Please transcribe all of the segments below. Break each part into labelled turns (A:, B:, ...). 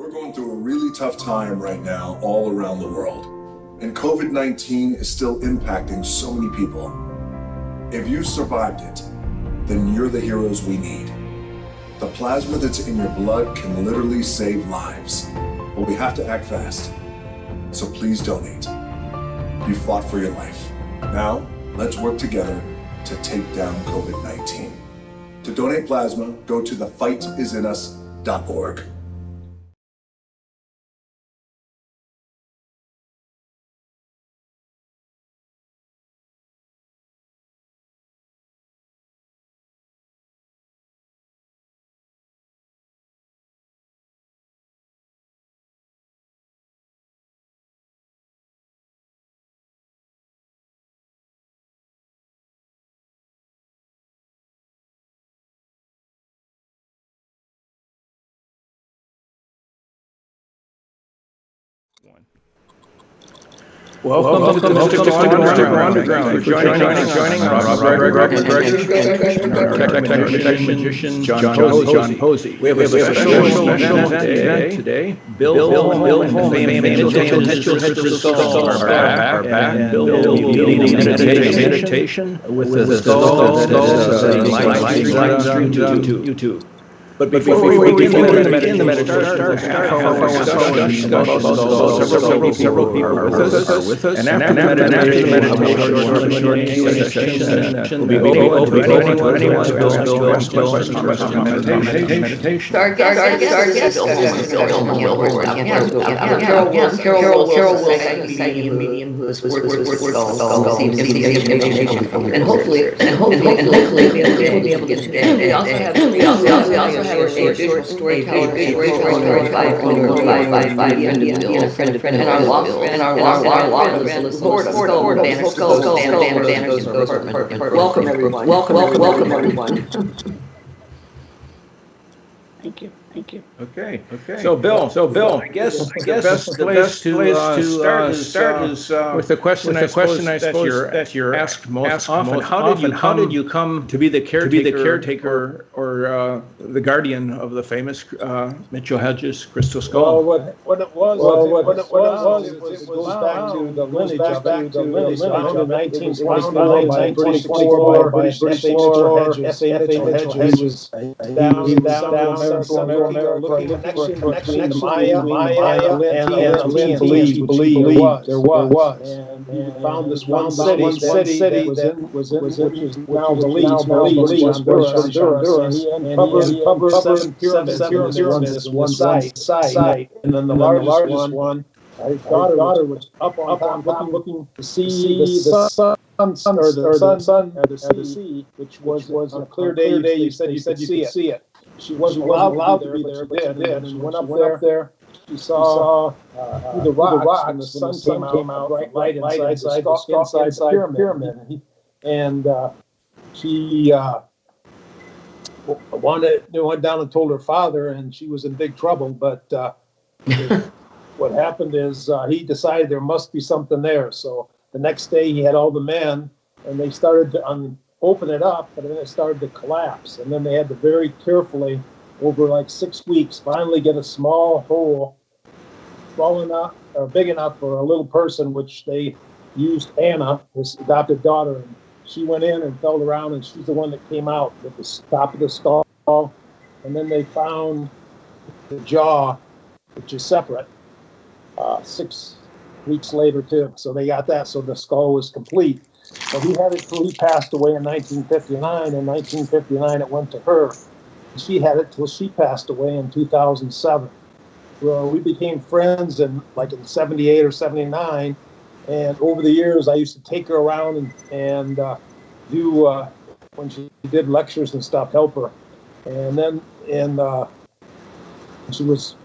A: We're going through a really tough time right now all around the world, and COVID-19 is still impacting so many people. If you survived it, then you're the heroes we need. The plasma that's in your blood can literally save lives, but we have to act fast. So please donate. You fought for your life. Now, let's work together to take down COVID-19. To donate plasma, go to thefightisinuS.org.
B: Welcome to the Mystic Underground. Joining Tech magician John Posey. We have a special event today. Bill and Mitchell-Hedges are back, and Bill will be leading a meditation with the skull that is live streamed to YouTube. But before we begin the meditation, several people are with us, and after the meditation, a short Q&A session will be open to anyone to ask questions on meditation.
C: Our guest is Carol Wilson, psychic medium who has worked with skulls, and hopefully we'll be able to get today. We also have a short storyteller, a friend of our law firm. Welcome everyone.
B: Thank you. Okay. So Bill, I guess the best place to start is with the question I suppose that you're asked most often. How did you come to be the caretaker or the guardian of the famous Mitchell-Hedges crystal skull?
D: Well, what it was, it goes back to the lineage found in 1924 by British explorer Mitchell-Hedges down Central America, looking for a connection to Maya and Atlanteans, believed there was. And he found this one city that was now believed Honduras, and he covered seven pyramids in this one site, and then the largest one. His daughter was up on top looking to see the sun or the sea, which was on a clear day. You said you could see it. She wasn't allowed to be there, but she did. She went up there. She saw through the rocks, and the sun came out right inside the pyramid. And she went down and told her father, and she was in big trouble. But what happened is he decided there must be something there. So the next day he had all the men, and they started to open it up, but then it started to collapse. And then they had to very carefully, over like 6 weeks, finally get a small hole, small enough or big enough for a little person, which they used Anna, his adopted daughter. And she went in and felt around, and she's the one that came out at the top of the skull. And then they found the jaw, which is separate, 6 weeks later too. So they got that, so the skull was complete. But he had it till he passed away in 1959. In 1959, it went to her. She had it till she passed away in 2007. Well, we became friends in 78 or 79. And over the years, I used to take her around and do, when she did lectures and stuff, help her. And then she was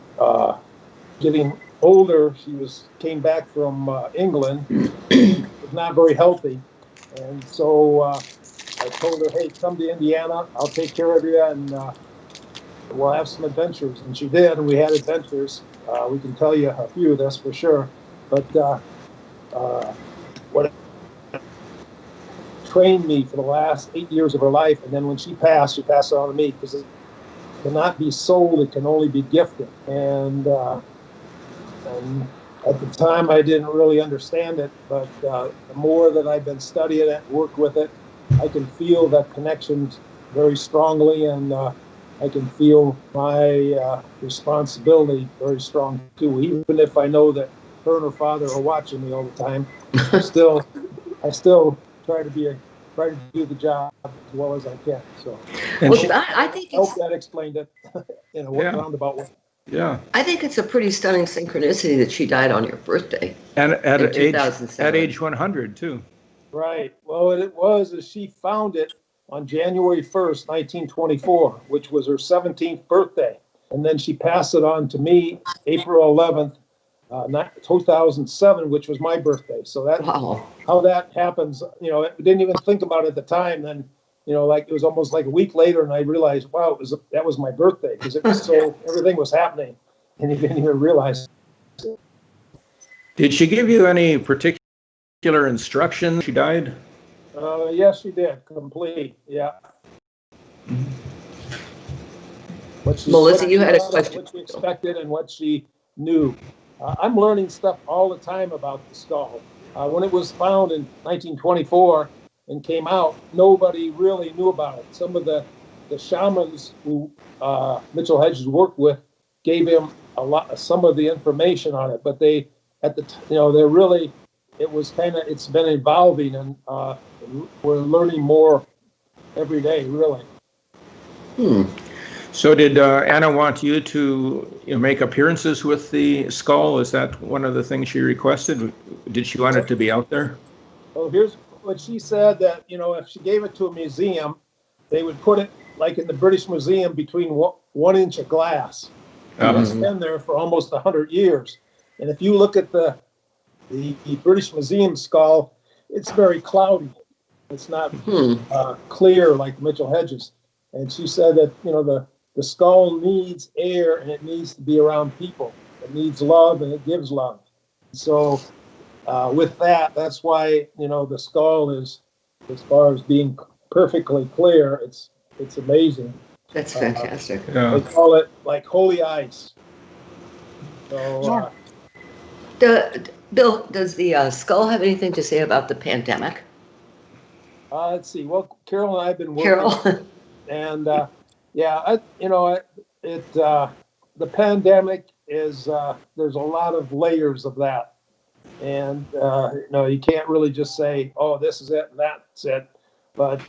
D: getting older. She came back from England. She was not very healthy. And so I told her, hey, come to Indiana. I'll take care of you, and we'll have some adventures. And she did, and we had adventures. We can tell you a few, that's for sure. But what trained me for the last 8 years of her life, and then when she passed it on to me, because cannot be sold, it can only be gifted. And at the time, I didn't really understand it, but the more that I've been studying it, worked with it, I can feel that connections very strongly, and I can feel my responsibility very strong too. Even if I know that her and her father are watching me all the time, I still try to do the job as well as I can. So,
B: And
C: Well,
B: she,
C: I think
D: I hope
C: it's,
D: that explained it in a
B: Yeah.
D: roundabout way.
B: yeah.
C: I think it's a pretty stunning synchronicity that she died on your birthday
B: And
C: in 2007.
B: at age 100 too.
D: Right. Well, what it was is she found it on January 1st, 1924, which was her 17th birthday. And then she passed it on to me April 11th, 2007, which was my birthday. So that
C: Wow.
D: how that happens, I didn't even think about it at the time. Then, like it was almost like a week later, and I realized, wow, that was my birthday, because it was so everything was happening, and you didn't even realize.
B: Did she give you any particular instructions? She died.
D: Yes, she did. Complete. Yeah.
C: Melissa,
D: What
C: you
D: she
C: had a
D: thought,
C: question.
D: what she expected, and what she knew. I'm learning stuff all the time about the skull. When it was found in 1924 and came out, nobody really knew about it. Some of the shamans who Mitchell-Hedges worked with gave him some of the information on it, but they, they're really, it's been evolving, and we're learning more every day, really.
B: So did Anna want you to make appearances with the skull? Is that one of the things she requested? Did she want it to be out there?
D: Well, here's what she said, that, if she gave it to a museum, they would put it like in the British Museum between 1 inch of glass. And it's been there for almost 100 years. And if you look at the British Museum skull, it's very cloudy. It's not clear like Mitchell-Hedges. And she said that, the skull needs air, and it needs to be around people. It needs love, and it gives love. So with that, that's why, the skull is, as far as being perfectly clear, it's amazing.
C: That's fantastic.
D: They call it like holy ice. So
C: Bill, does the skull have anything to say about the pandemic?
D: let's see. Well, Carol and I have been working,
C: Carol?
D: and the pandemic is, there's a lot of layers of that, and you can't really just say, oh, this is it and that's it, but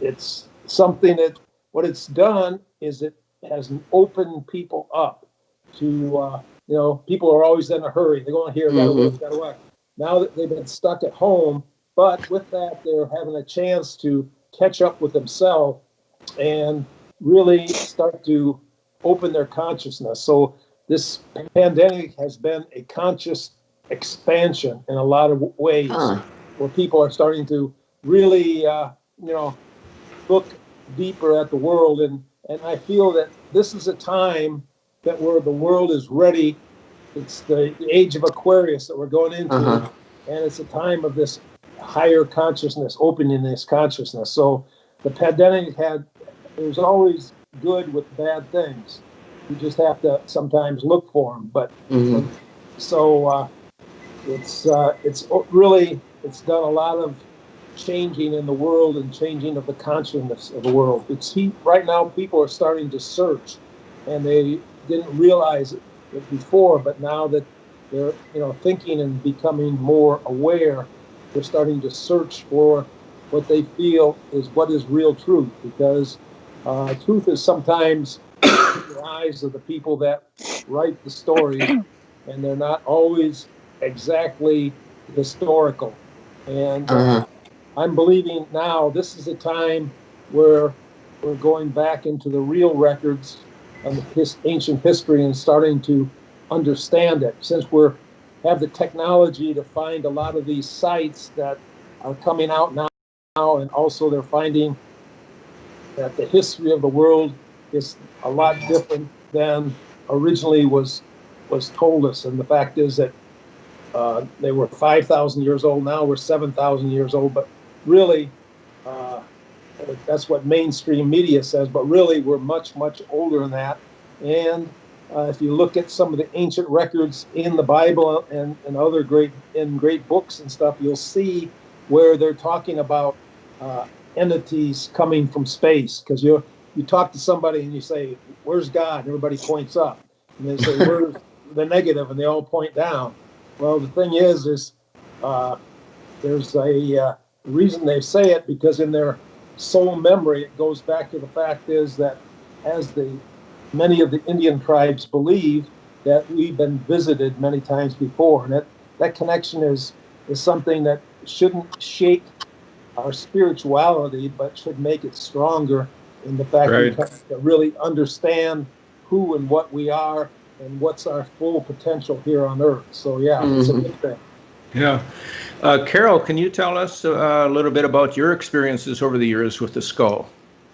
D: it's something that, what it's done is it has opened people up to, people are always in a hurry. They're going here, gotta work, gotta work. Now that they've been stuck at home, but with that, they're having a chance to catch up with themselves and really start to open their consciousness. So this pandemic has been a conscious expansion in a lot of ways, where people are starting to really, look deeper at the world. And I feel that this is a time that where the world is ready. It's the age of Aquarius that we're going into, and it's a time of this higher consciousness, opening this consciousness. So the pandemic there's always good with bad things. You just have to sometimes look for them. But so it's really, it's done a lot of changing in the world and changing of the consciousness of the world. Right now people are starting to search, and they didn't realize it before, but now that they're thinking and becoming more aware, they're starting to search for what they feel is what is real truth, because truth is sometimes in the eyes of the people that write the stories, and they're not always exactly historical. And I'm believing now this is a time where we're going back into the real records of ancient history and starting to understand it, since have the technology to find a lot of these sites that are coming out now, and also they're finding that the history of the world is a lot different than originally was told us. And the fact is that they were 5,000 years old. Now we're 7,000 years old. But really, That's what mainstream media says, but really we're much, much older than that. And if you look at some of the ancient records in the Bible and other great books and stuff, you'll see where they're talking about entities coming from space. Because you talk to somebody and you say, "Where's God?" And everybody points up, and they say, "Where's the negative?" And they all point down. Well, the thing is there's a reason they say it, because in their soul memory, it goes back to the fact is that as many of the Indian tribes believe that we've been visited many times before, and that connection is something that shouldn't shake our spirituality, but should make it stronger in the fact
B: Right.
D: we come to really understand who and what we are and what's our full potential here on Earth. So yeah, it's a good thing.
B: Yeah. Carol, can you tell us a little bit about your experiences over the years with the skull?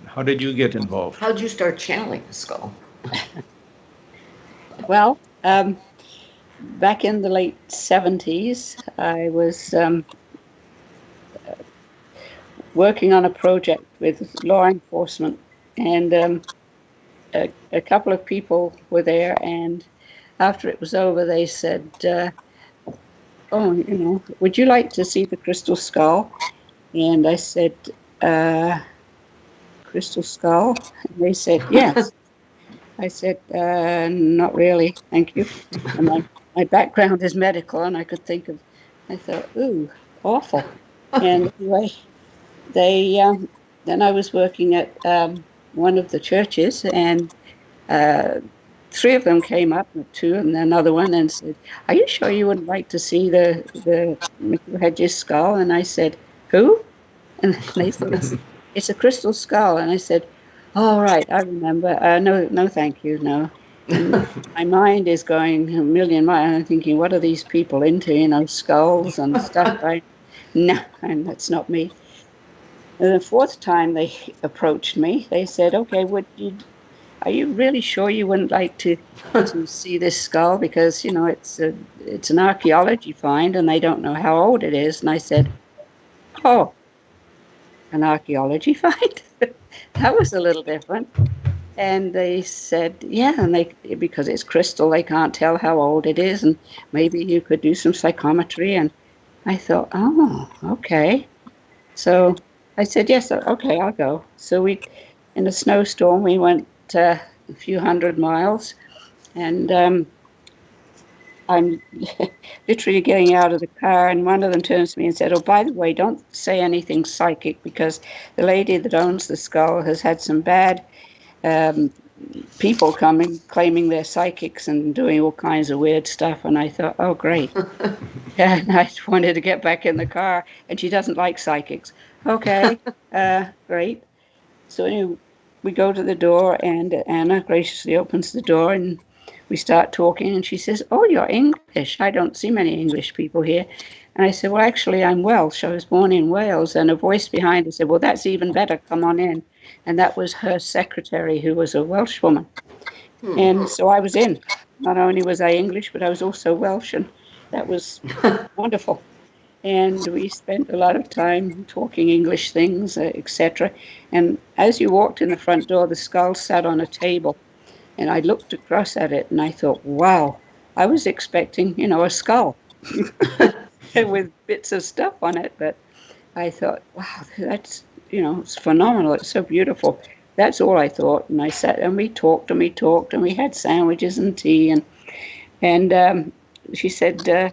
B: How did you get involved?
C: How'd you start channeling the skull?
E: Well, back in the late 70s, I was working on a project with law enforcement, and a couple of people were there, and after it was over, they said, "Oh, would you like to see the crystal skull?" And I said, "Crystal skull?" And they said, "Yes." I said, "Not really, thank you." And my background is medical, and I thought, ooh, awful. And anyway, then I was working at one of the churches, and three of them came up, two and another one, and said, "Are you sure you wouldn't like to see the Mitchell-Hedges skull?" And I said, "Who?" And they said, it's a crystal skull. And I said, "All right, I remember. No, thank you, no." And my mind is going a million miles. I'm thinking, what are these people into? Skulls and stuff. No, and that's not me. And the fourth time they approached me, they said, "Okay, are you really sure you wouldn't like to see this skull? Because it's an archaeology find, and they don't know how old it is." And I said, "Oh, an archaeology find?" That was a little different. And they said, "Yeah," and because it's crystal, they can't tell how old it is, and maybe you could do some psychometry. And I thought, oh, okay. So I said, "Yes, okay, I'll go." So in a snowstorm, we went a few hundred miles, and I'm literally getting out of the car, and one of them turns to me and said, "Oh, by the way, don't say anything psychic, because the lady that owns the skull has had some bad people coming, claiming they're psychics and doing all kinds of weird stuff." And I thought, oh, great. And I wanted to get back in the car, and she doesn't like psychics. Okay, great. So anyway, we go to the door, and Anna graciously opens the door, and we start talking, and she says, "Oh, you're English. I don't see many English people here." And I said, "Well, actually, I'm Welsh. I was born in Wales." And a voice behind her said, "Well, that's even better. Come on in." And that was her secretary, who was a Welsh woman. And so I was in. Not only was I English, but I was also Welsh, and that was wonderful. And we spent a lot of time talking English things, etc. And as you walked in the front door, the skull sat on a table, and I looked across at it, and I thought, wow, I was expecting, a skull with bits of stuff on it, but I thought, wow, that's, it's phenomenal. It's so beautiful. That's all I thought. And I sat and we talked and we talked and we had sandwiches and tea, and she said,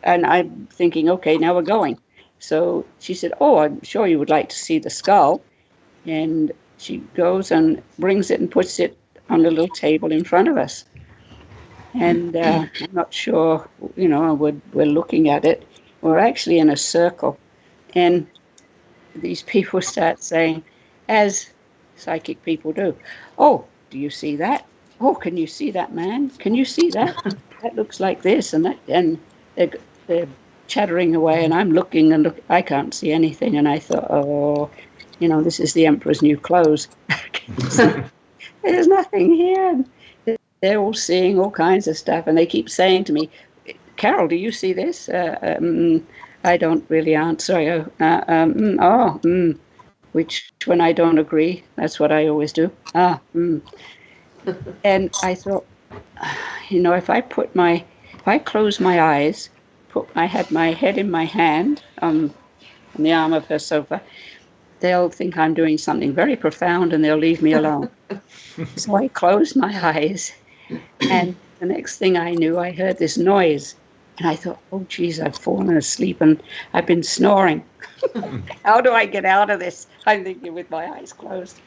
E: and I'm thinking, okay, now we're going. So she said, "Oh, I'm sure you would like to see the skull." And she goes and brings it and puts it on a little table in front of us. And I'm not sure, we're looking at it. We're actually in a circle. And these people start saying, as psychic people do, "Oh, do you see that? Oh, can you see that, man? Can you see that? That looks like this and that." And they're chattering away, and I'm looking and look. I can't see anything. And I thought, oh, this is the emperor's new clothes. There's nothing here. And they're all seeing all kinds of stuff, and they keep saying to me, "Carol, do you see this?" I don't really answer. I go, which when I don't agree, that's what I always do. And I thought, if I close my eyes, had my head in my hand on the arm of her sofa, they'll think I'm doing something very profound and they'll leave me alone. So I closed my eyes, and the next thing I knew, I heard this noise. And I thought, oh, geez, I've fallen asleep and I've been snoring. How do I get out of this? I'm thinking with my eyes closed.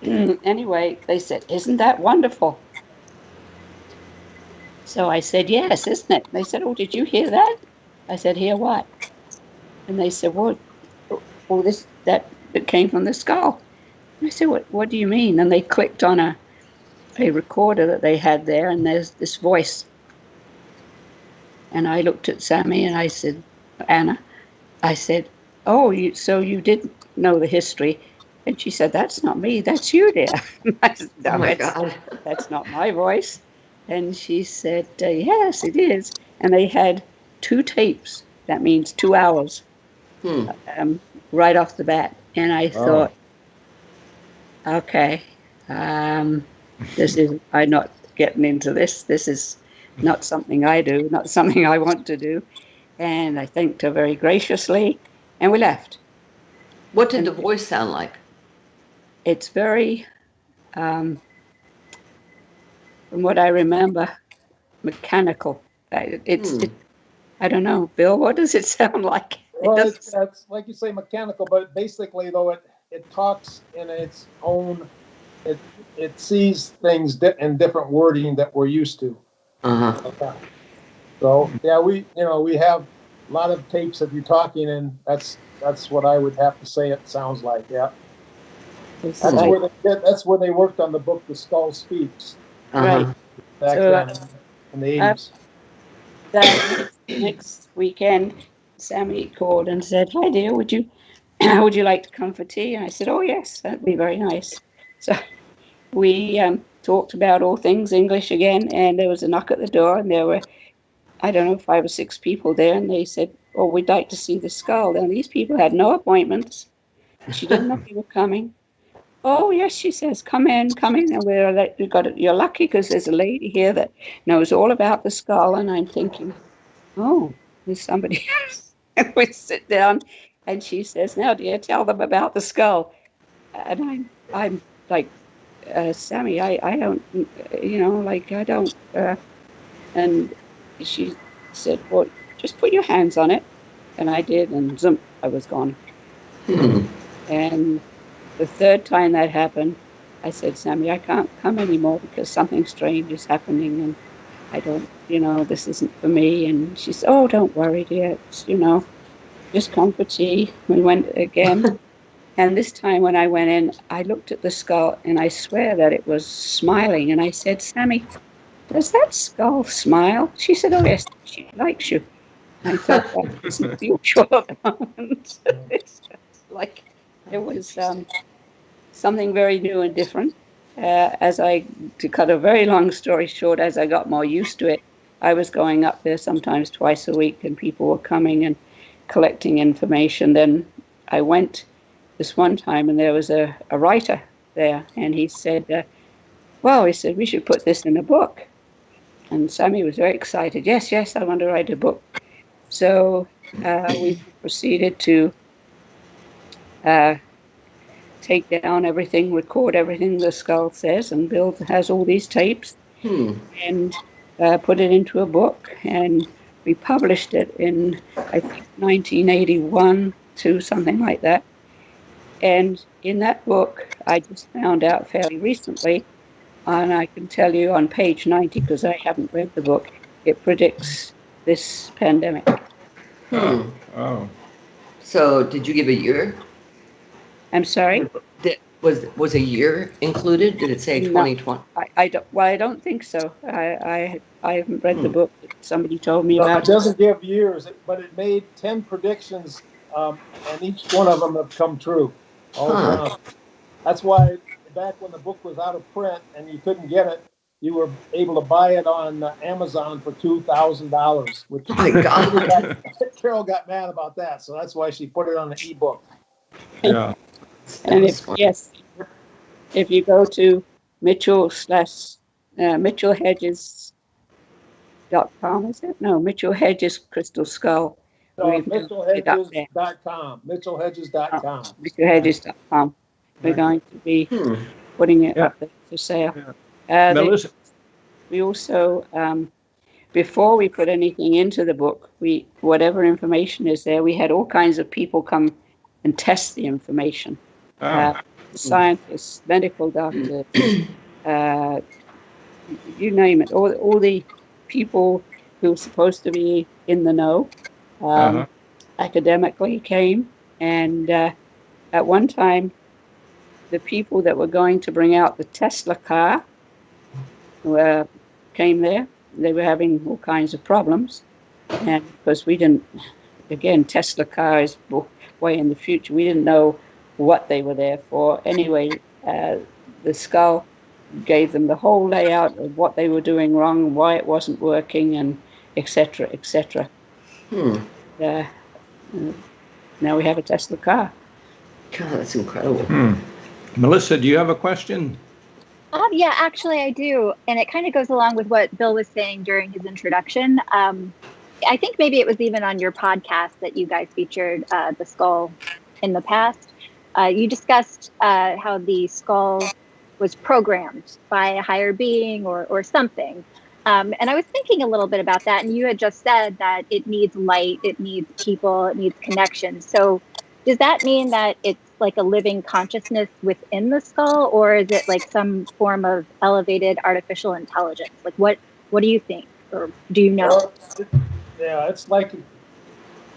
E: Anyway, they said, isn't that wonderful? So I said, yes, isn't it? They said, oh, did you hear that? I said, hear what? And they said, well, that came from the skull. And I said, what do you mean? And they clicked on a recorder that they had there, and there's this voice. And I looked at Sammy and I said, Anna, I said, oh, so you did know the history. And she said, that's not me, that's you, dear. I said, no,
C: Oh my God.
E: that's not my voice. And she said, yes, it is. And they had 2 tapes. That means 2 hours right off the bat. And I thought, okay, I'm not getting into this. This is not something I do, not something I want to do. And I thanked her very graciously, and we left.
C: What did the voice sound like?
E: It's very, from what I remember, mechanical. I don't know, Bill, what does it sound like?
D: Well, it's like you say, mechanical, but basically, though, it talks in its own. It sees things in different wording that we're used to.
C: Uh-huh.
D: So yeah, we have a lot of tapes of you talking, and that's what I would have to say it sounds like. Yeah, that's where they worked on the book The Skull Speaks.
E: Right.
D: Back then in the 80s.
E: That next weekend, Sammy called and said, "Hi, dear, would you like to come for tea?" And I said, "Oh yes, that'd be very nice." So we talked about all things English again, and there was a knock at the door, and there were, I don't know, 5 or 6 people there, and they said, "Oh, we'd like to see the skull." And these people had no appointments. She didn't know we were coming. Oh yes, she says, come in, and you're lucky because there's a lady here that knows all about the skull. And I'm thinking, oh, there's somebody else. And we sit down, and she says, now, dear, tell them about the skull. And I'm like, Sammy, I don't, I don't. And she said, well, just put your hands on it. And I did, and zoom, I was gone. And the 3rd time that happened, I said, Sammy, I can't come anymore because something strange is happening, and I don't, this isn't for me. And she said, oh, don't worry, dear. It's, just come for tea. We went again. And this time when I went in, I looked at the skull, and I swear that it was smiling. And I said, Sammy, does that skull smile? She said, oh, yes, she likes you. I thought that wasn't the usual at the moment. It's like it was something very new and different. To cut a very long story short, as I got more used to it, I was going up there sometimes twice a week, and people were coming and collecting information. Then I went this one time, and there was a writer there, and he said, he said, we should put this in a book. And Sammy was very excited. Yes, I want to write a book. So we proceeded to take down everything, record everything the skull says, and Bill has all these tapes, and put it into a book. And we published it in, I think, 1981 to something like that. And in that book, I just found out fairly recently, and I can tell you on page 90, because I haven't read the book, it predicts this pandemic.
B: Oh.
C: So did you give a year?
E: I'm sorry?
C: Was a year included? Did it say 2020?
E: I don't think so. I haven't read the book that somebody told me about.
D: It doesn't give years, but it made 10 predictions, and each one of them have come true. That's why back when the book was out of print and you couldn't get it, you were able to buy it on Amazon for $2,000. Which,
C: oh my God!
D: Carol got mad about that, so that's why she put it on the ebook.
B: Yeah.
E: And if you go to Mitchell-Hedges.com, is it? No, Mitchell-Hedges Crystal Skull. We've it up there.
D: Mitchell-Hedges.com. Mitchell-Hedges.com.
E: Mitchell-Hedges.com. We're going to be putting it up there for sale.
B: Melissa,
E: We also, before we put anything into the book, whatever information is there, we had all kinds of people come and test the information. Scientists, medical doctors, you name it, all the people who are supposed to be in the know, academically came. And at one time, the people that were going to bring out the Tesla car came there. They were having all kinds of problems. And because we didn't, again, Tesla cars way in the future, we didn't know what they were there for. Anyway, the skull gave them the whole layout of what they were doing wrong, why it wasn't working, and etc., etc. Now we have a Tesla car.
C: God, that's incredible.
B: Melissa, do you have a question?
F: Yeah, actually I do. And it kind of goes along with what Bill was saying during his introduction. I think maybe it was even on your podcast that you guys featured the skull in the past. You discussed how the skull was programmed by a higher being or something. And I was thinking a little bit about that. And you had just said that it needs light, it needs people, it needs connection. So does that mean that it's like a living consciousness within the skull, or is it like some form of elevated artificial intelligence? Like what do you think, or do you know?
D: Yeah, it's like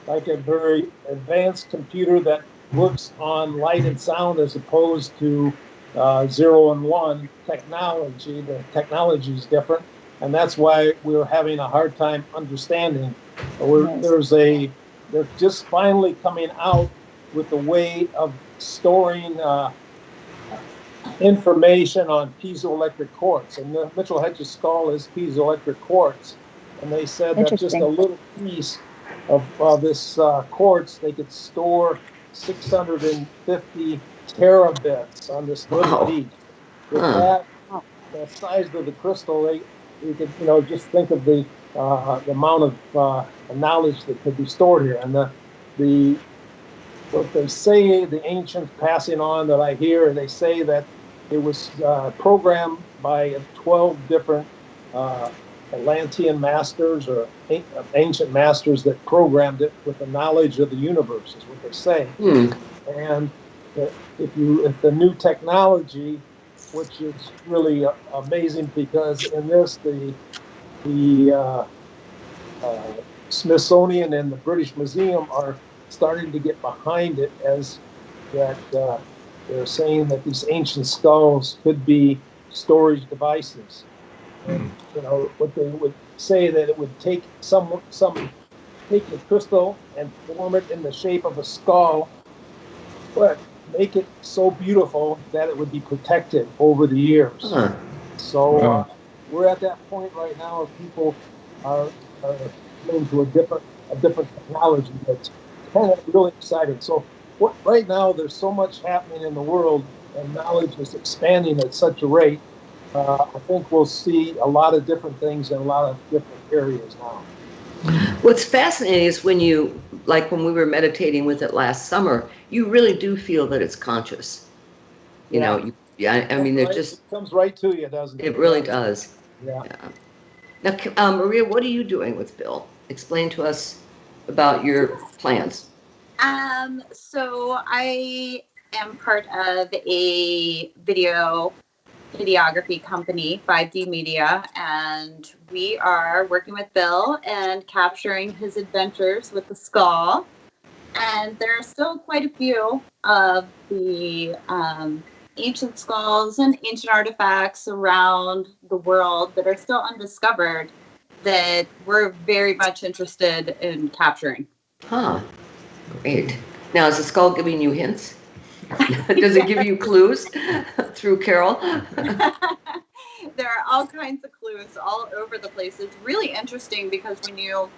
D: a very advanced computer that works on light and sound as opposed to 0 and 1 technology. The technology is different, and that's why we're having a hard time understanding. They're just finally coming out with a way of storing information on piezoelectric quartz. And the Mitchell-Hedges skull is piezoelectric quartz. And they said that just a little piece of this quartz, they could store 650 terabits on this little piece. With that, the size of the crystal, you could just think of the amount of knowledge that could be stored here. And what they say, the ancients passing on that I hear, they say that it was programmed by 12 different Atlantean masters or ancient masters that programmed it with the knowledge of the universe, is what they say. And if the new technology, which is really amazing, because in this the Smithsonian and the British Museum are starting to get behind it, as that they're saying that these ancient skulls could be storage devices. And what they would say, that it would take take the crystal and form it in the shape of a skull, but make it so beautiful that it would be protected over the years. So we're at that point right now. People are going to a different technology that's kind of really exciting. So right now there's so much happening in the world, and knowledge is expanding at such a rate. I think we'll see a lot of different things in a lot of different areas now.
C: What's fascinating is when we were meditating with it last summer, you really do feel that it's conscious. I mean, it
D: comes right to you, doesn't it?
C: It really does.
D: Yeah.
C: Now, Maria, what are you doing with Bill? Explain to us about your plans.
G: So I am part of a videography company, 5D Media, and we are working with Bill and capturing his adventures with the skull. And there are still quite a few of the ancient skulls and ancient artifacts around the world that are still undiscovered that we're very much interested in capturing.
C: Great. Now, is the skull giving you hints? Does it give you clues through Carol?
G: There are all kinds of clues all over the place. It's really interesting because when you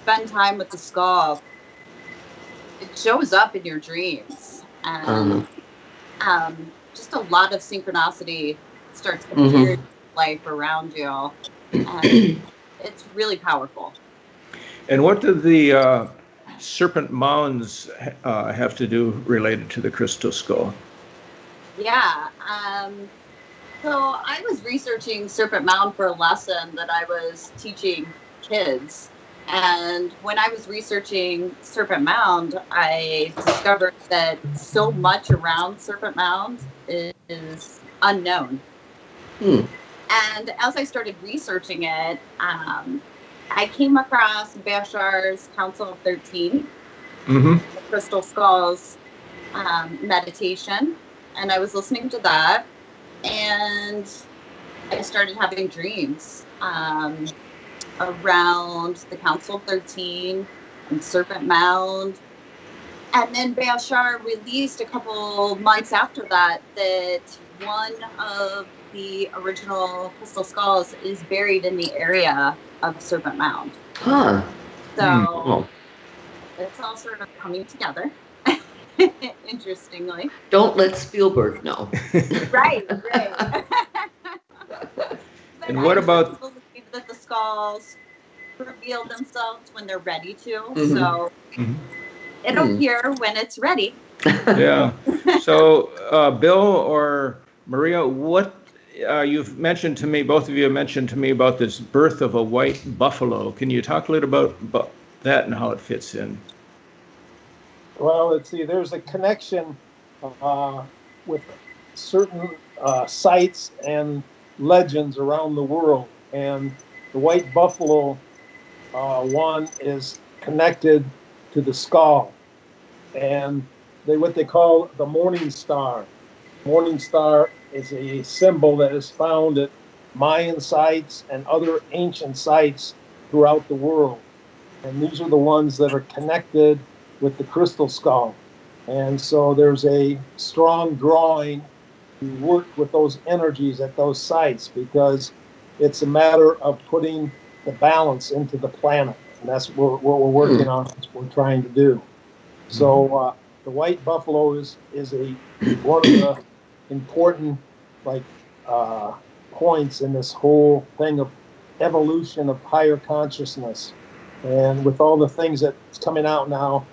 G: spend time with the skull, it shows up in your dreams. And just a lot of synchronicity starts appearing in life around you. And it's really powerful.
B: And what do the serpent mounds have to do related to the crystal skull?
G: Yeah. So I was researching Serpent Mound for a lesson that I was teaching kids. And when I was researching Serpent Mound, I discovered that so much around Serpent Mound is unknown. And as I started researching it, I came across Bashar's Council of 13, the Crystal Skulls meditation. And I was listening to that. And I started having dreams around the Council of 13 and Serpent Mound. And then Bashar released a couple months after that one of the original crystal skulls is buried in the area of Serpent Mound.
C: Huh.
G: So it's all sort of coming together. Interestingly.
C: Don't let Spielberg know.
G: Right.
B: And what about?
G: I believe that the skulls reveal themselves when they're ready to. So it'll appear when it's ready.
B: Yeah. So, Bill or Maria, what you've mentioned to me, both of you have mentioned to me about this birth of a white buffalo. Can you talk a little about that and how it fits in?
D: Well, let's see. There's a connection with certain sites and legends around the world, and the white buffalo one is connected to the skull, and what they call the morning star. Morning star is a symbol that is found at Mayan sites and other ancient sites throughout the world, and these are the ones that are connected with the crystal skull. And so there's a strong drawing to work with those energies at those sites, because it's a matter of putting the balance into the planet. And that's what we're working on, what we're trying to do. So the white buffalo is one of the important points in this whole thing of evolution of higher consciousness. And with all the things that's coming out now,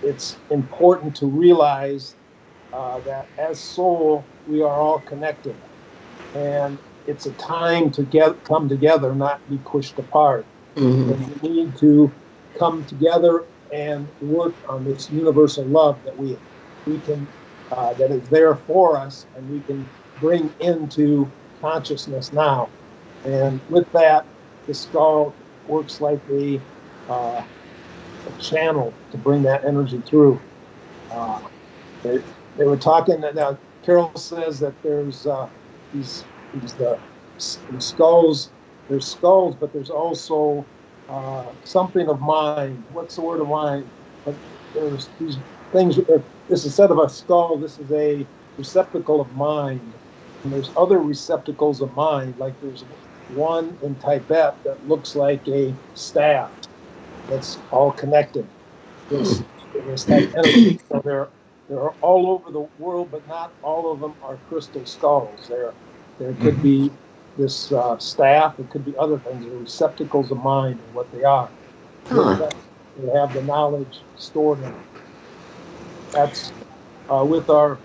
D: it's important to realize that as soul, we are all connected. And it's a time to come together, not be pushed apart. And we need to come together and work on this universal love that we can that is there for us, and we can bring into consciousness now. And with that, the skull works like a channel to bring that energy through. They were talking that now. Carol says that there's these skulls. There's skulls, but there's also something of mind. What's the word of mind? But there's these things. This instead of a skull, this is a receptacle of mind. And there's other receptacles of mind. Like there's one in Tibet that looks like a staff that's all connected. This type of energy. So they're all over the world, but not all of them are crystal skulls. There could be this staff. It could be other things. They're receptacles of mind and what they are. They have the knowledge stored in them. That's with our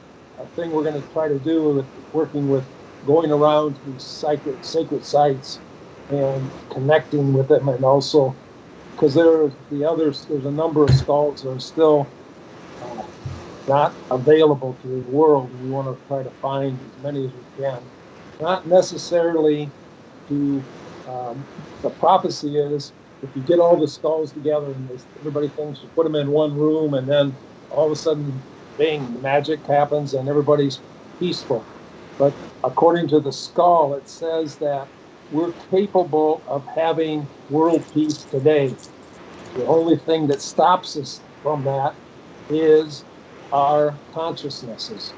D: thing we're going to try to do with working with going around to these sacred sites and connecting with them, and also because there's a number of skulls that are still not available to the world, and we want to try to find as many as we can. Not necessarily to, the prophecy is, if you get all the skulls together and everybody thinks you put them in one room, and then all of a sudden, bing, magic happens and everybody's peaceful. But according to the skull, it says that we're capable of having world peace today. The only thing that stops us from that is our consciousnesses.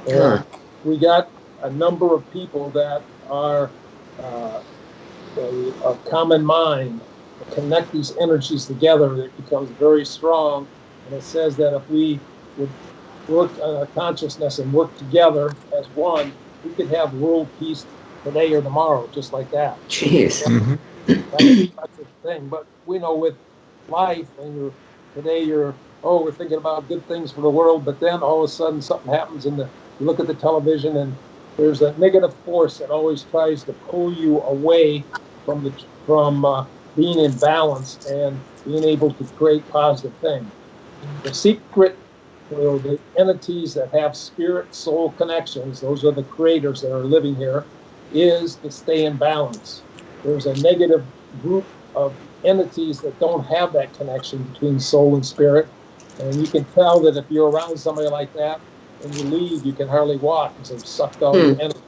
D: And we got a number of people that are of common mind, connect these energies together, it becomes very strong. And it says that if we would work on our consciousness and work together as one, we could have world peace today or tomorrow, just like that.
C: Jeez.
D: That's the thing. But we know with life, and we're thinking about good things for the world, but then all of a sudden something happens, and you look at the television, and there's a negative force that always tries to pull you away from being in balance and being able to create positive things. The secret for the entities that have spirit soul connections, those are the creators that are living here, is to stay in balance. There's a negative group of entities that don't have that connection between soul and spirit. And you can tell that if you're around somebody like that and you leave, you can hardly walk because they've sucked all your energy.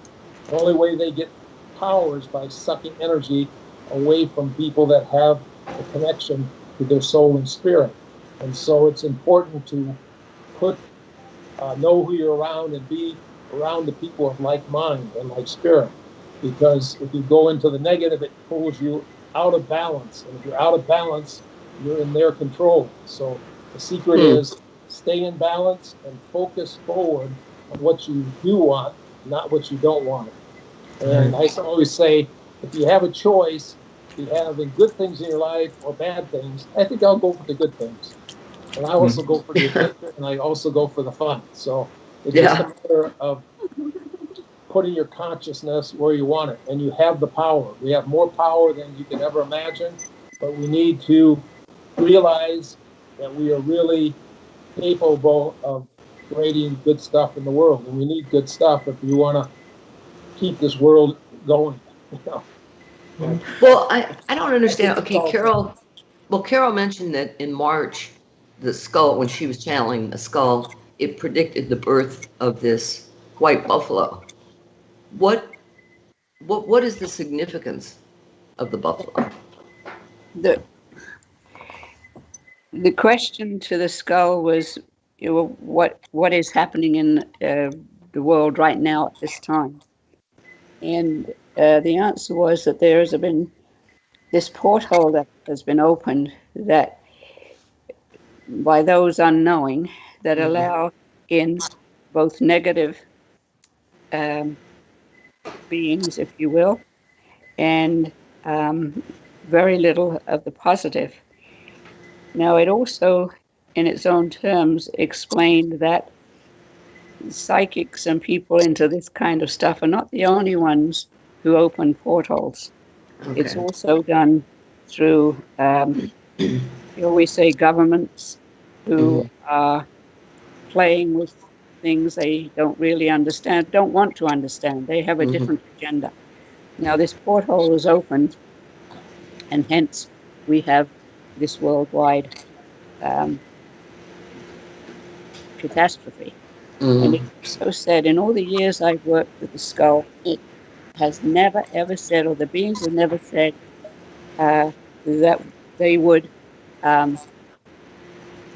D: The only way they get power is by sucking energy away from people that have the connection to their soul and spirit. And so it's important to know who you're around and be around the people of like mind and like spirit. Because if you go into the negative, it pulls you out of balance. And if you're out of balance, you're in their control. So the secret is stay in balance and focus forward on what you do want, not what you don't want. And I always say, if you have a choice, if you're having good things in your life or bad things, I think I'll go for the good things. And I also go for the adventure, and I also go for the fun. So it's just a matter of putting your consciousness where you want it, and you have the power. We have more power than you can ever imagine, but we need to realize that we are really capable of creating good stuff in the world, and we need good stuff if you want to keep this world going. You know?
C: Well, I don't understand. Okay, Carol. Well, Carol mentioned that in March, the skull, when she was channeling the skull, it predicted the birth of this white buffalo. What is the significance of the buffalo?
E: The question to the skull was, what is happening in the world right now at this time? And the answer was that there has been this porthole that has been opened that by those unknowing that allow in both negative beings, if you will, and very little of the positive. Now, it also, in its own terms, explained that psychics and people into this kind of stuff are not the only ones who open portals.
C: Okay.
E: It's also done through, you always say, governments who are playing with things they don't really understand, don't want to understand. They have a different agenda. Now, this porthole is opened, and hence we have this worldwide catastrophe. And it's also said, in all the years I've worked with the skull, it has never, ever said, or the beings have never said, that they would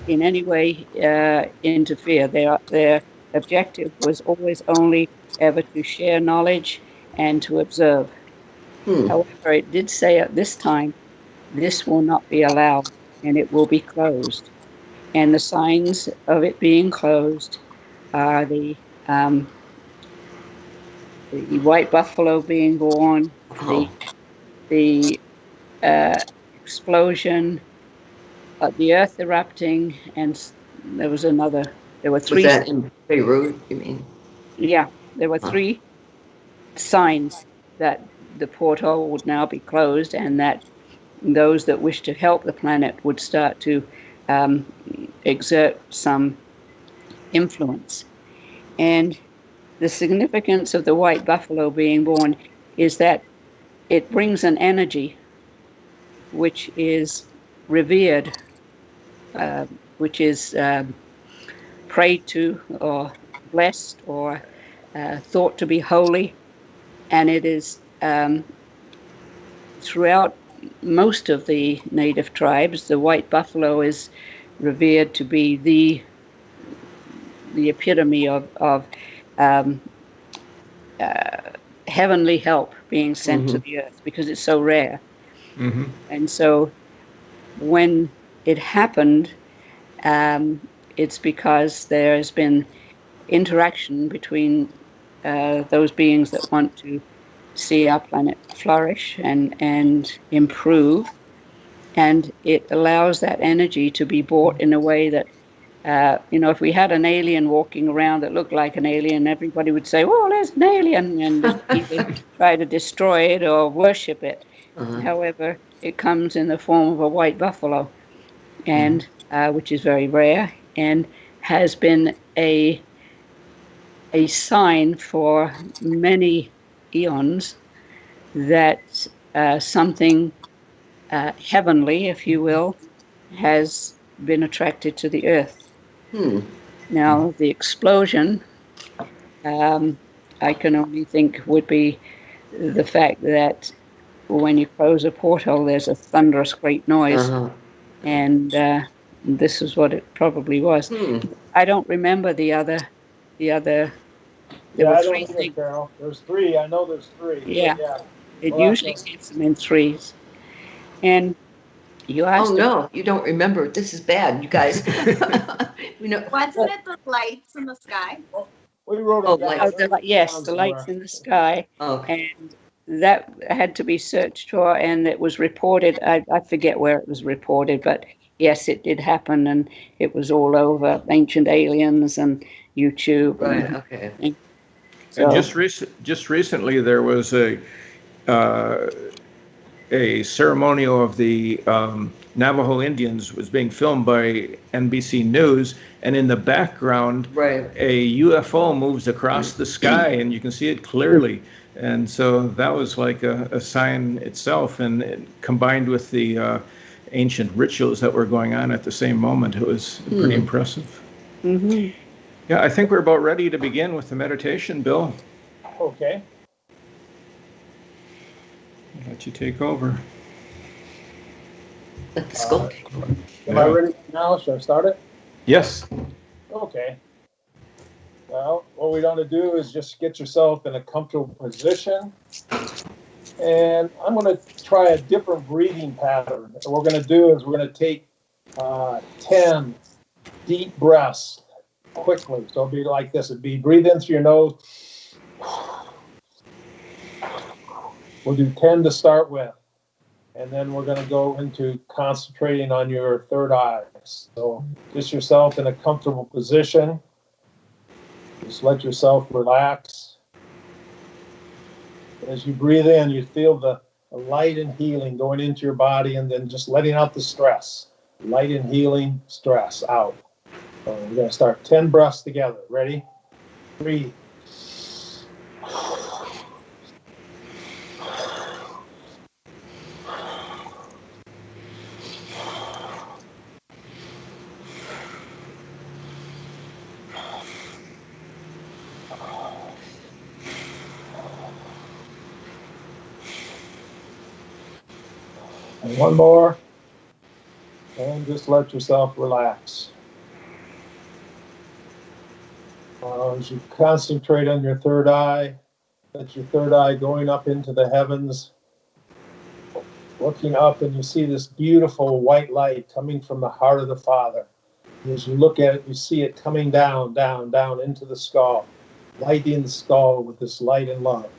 E: in any way interfere. Their objective was always only ever to share knowledge and to observe. However, it did say at this time, this will not be allowed and it will be closed. And the signs of it being closed are the white buffalo being born, the explosion, the earth erupting, and there was another. There were three.
C: Was that in Beirut, you mean?
E: Yeah, there were three signs that the portal would now be closed, and that those that wish to help the planet would start to exert some influence. And the significance of the white buffalo being born is that it brings an energy which is revered, which is prayed to or blessed or thought to be holy. And it is throughout most of the native tribes, the white buffalo is revered to be the epitome of heavenly help being sent to the earth, because it's so rare. And so when it happened, it's because there has been interaction between those beings that want to see our planet flourish and improve, and it allows that energy to be brought in a way that if we had an alien walking around that looked like an alien, everybody would say, "Oh, there's an alien," and just either try to destroy it or worship it. However, it comes in the form of a white buffalo, and which is very rare, and has been a sign for many eons that something heavenly, if you will, has been attracted to the earth. Now, the explosion, I can only think would be the fact that when you close a portal, there's a thunderous great noise, and this is what it probably was. I don't remember the other. There
D: Yeah,
E: were
D: I
E: three
D: don't either,
E: things.
D: Carol. There's three. I know there's three.
E: Yeah,
D: Yeah.
E: it
D: Well,
E: usually hits them in threes. And you
C: Oh
E: asked
C: no, you don't remember. This is bad, you guys.
G: Wasn't it the lights in the sky?
D: we wrote
C: Oh,
D: it down.
C: lights.
E: yes,
D: Down
E: the lights
D: somewhere.
E: in the sky,
C: Okay.
E: and that had to be searched for, and it was reported. I forget where it was reported, but yes, it did happen, and it was all over Ancient Aliens and YouTube.
C: Right.
E: And
C: Okay.
E: everything.
B: And
E: So,
B: just recently, there was a ceremonial of the Navajo Indians was being filmed by NBC News, and in the background,
C: Right.
B: a UFO moves across the sky, and you can see it clearly. And so that was like a sign itself, and combined with the ancient rituals that were going on at the same moment, it was pretty impressive.
E: mhm.
B: Yeah, I think we're about ready to begin with the meditation, Bill.
D: Okay.
B: I'll let you take over.
C: Let the skull.
D: Am I ready now? Should I start it?
B: Yes.
D: Okay. Well, what we're going to do is just get yourself in a comfortable position. And I'm going to try a different breathing pattern. What we're going to do is we're going to take 10 deep breaths quickly. So it'll be like this. It'd be breathe in through your nose. We'll do 10 to start with. And then we're going to go into concentrating on your third eye. So get yourself in a comfortable position. Just let yourself relax. As you breathe in, you feel the light and healing going into your body, and then just letting out the stress. Light and healing, stress out. So we're going to start 10 breaths together. Ready? 3. And one more. And just let yourself relax. As you concentrate on your third eye, let your third eye going up into the heavens, looking up, and you see this beautiful white light coming from the heart of the Father. And as you look at it, you see it coming down, down, down into the skull, lighting the skull with this light and love.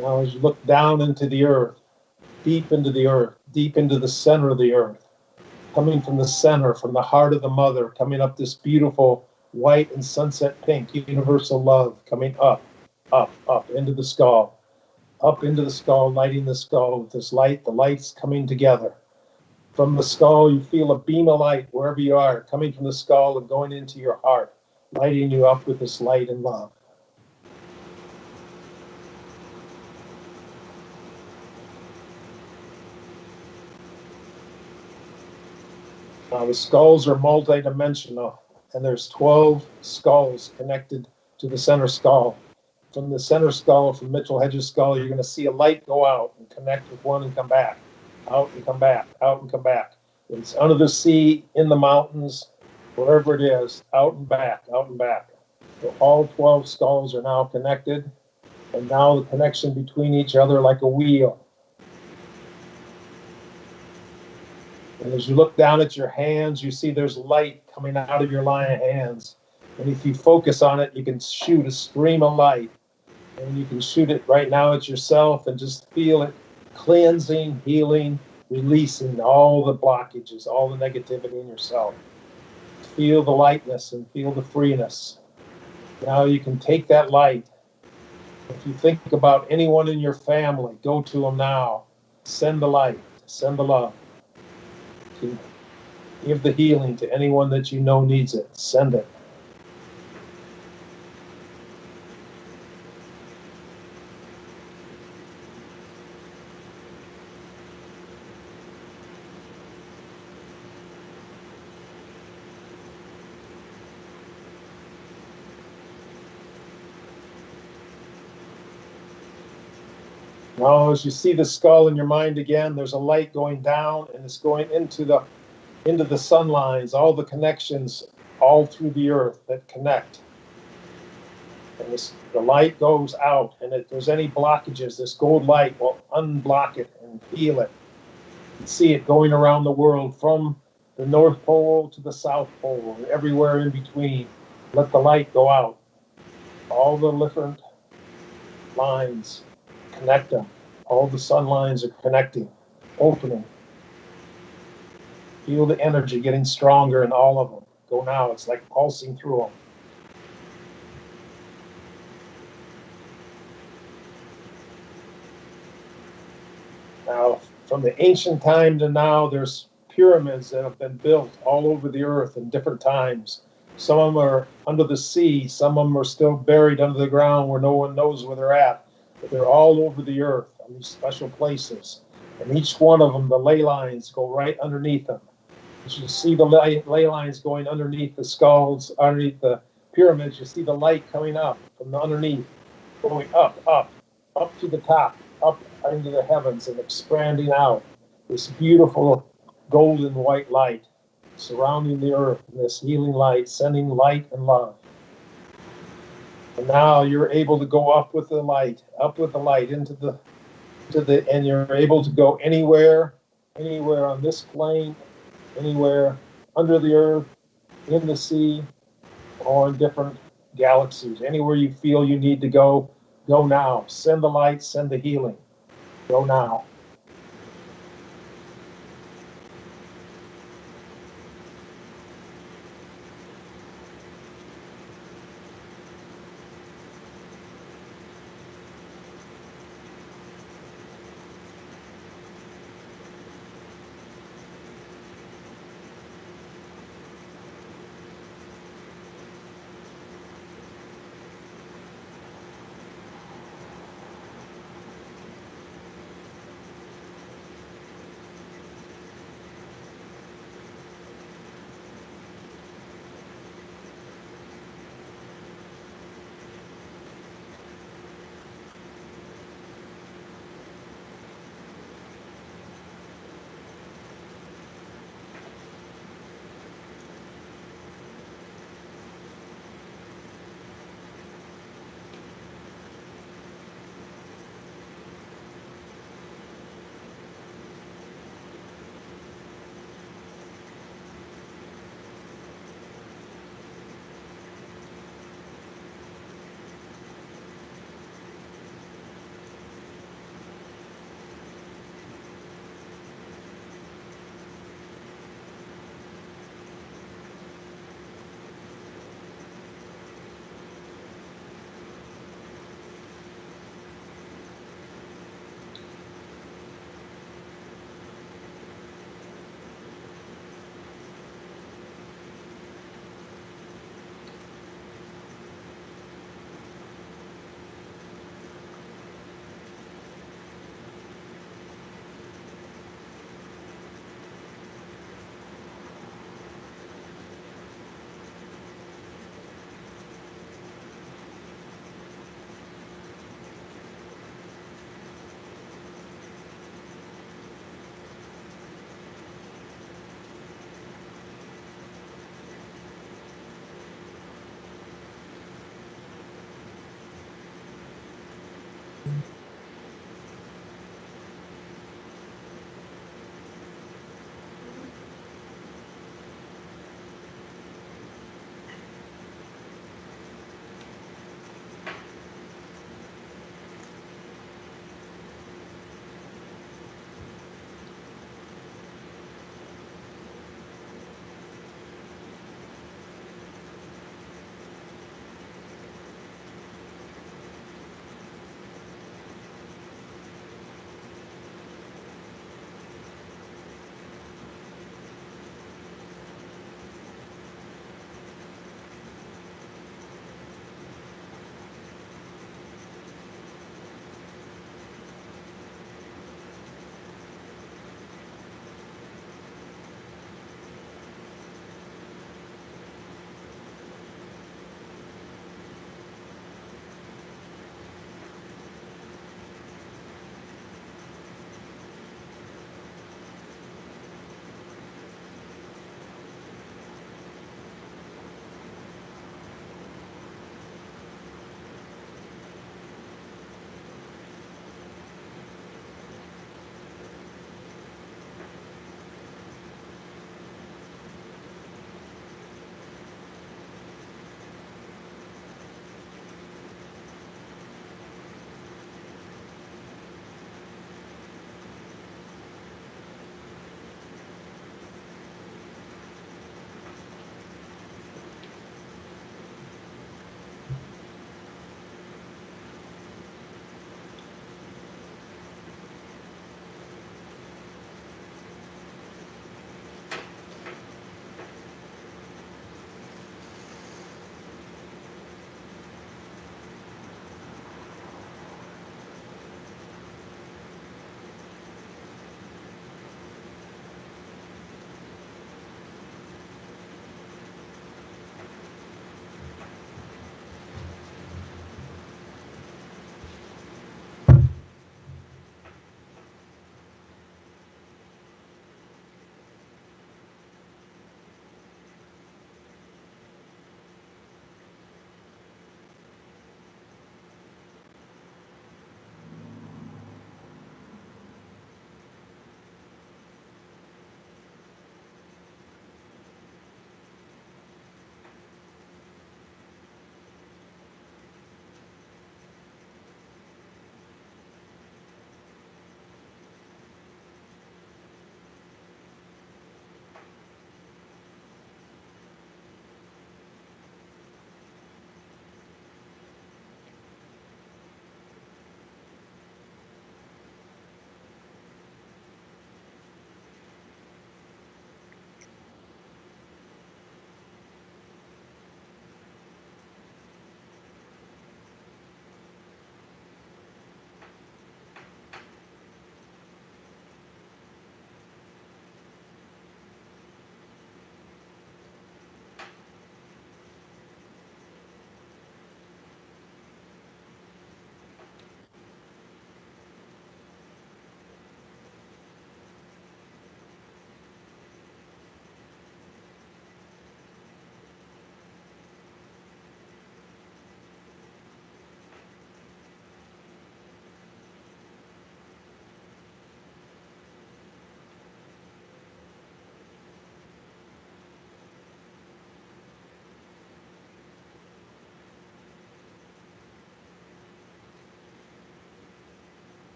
D: Now, as you look down into the earth, deep into the earth, deep into the center of the earth, coming from the center, from the heart of the mother, coming up this beautiful white and sunset pink, universal love, coming up, up, up into the skull, lighting the skull with this light, the lights coming together. From the skull, you feel a beam of light wherever you are, coming from the skull and going into your heart, lighting you up with this light and love. Now, the skulls are multidimensional, and there's 12 skulls connected to the center skull. From the center skull, from Mitchell-Hedges' skull, you're going to see a light go out and connect with one and come back, out and come back, out and come back. It's under the sea, in the mountains, wherever it is, out and back, out and back. So all 12 skulls are now connected, and now the connection between each other like a wheel. And as you look down at your hands, you see there's light coming out of your lion hands. And if you focus on it, you can shoot a stream of light. And you can shoot it right now at yourself and just feel it cleansing, healing, releasing all the blockages, all the negativity in yourself. Feel the lightness and feel the freeness. Now you can take that light. If you think about anyone in your family, go to them now. Send the light, send the love. Give the healing to anyone that you know needs it. Send it. Now, as you see the skull in your mind again, there's a light going down, and it's going into the sun lines, all the connections all through the earth that connect. And the light goes out, and if there's any blockages, this gold light will unblock it and heal it. You see it going around the world from the North Pole to the South Pole, and everywhere in between. Let the light go out. All the different lines, connect them. All the sun lines are connecting, opening. Feel the energy getting stronger in all of them. Go now. It's like pulsing through them. Now, from the ancient time to now, there's pyramids that have been built all over the earth in different times. Some of them are under the sea. Some of them are still buried under the ground where no one knows where they're at. But they're all over the earth in these special places. And each one of them, the ley lines go right underneath them. As you see the ley lines going underneath the skulls, underneath the pyramids, you see the light coming up from the underneath, going up, up, up to the top, up into the heavens and expanding out. This beautiful golden white light surrounding the earth, this healing light, sending light and love. And now you're able to go up with the light and you're able to go anywhere on this plane, anywhere under the earth, in the sea, or in different galaxies. Anywhere you feel you need to go, go now. Send the light, send the healing. Go now.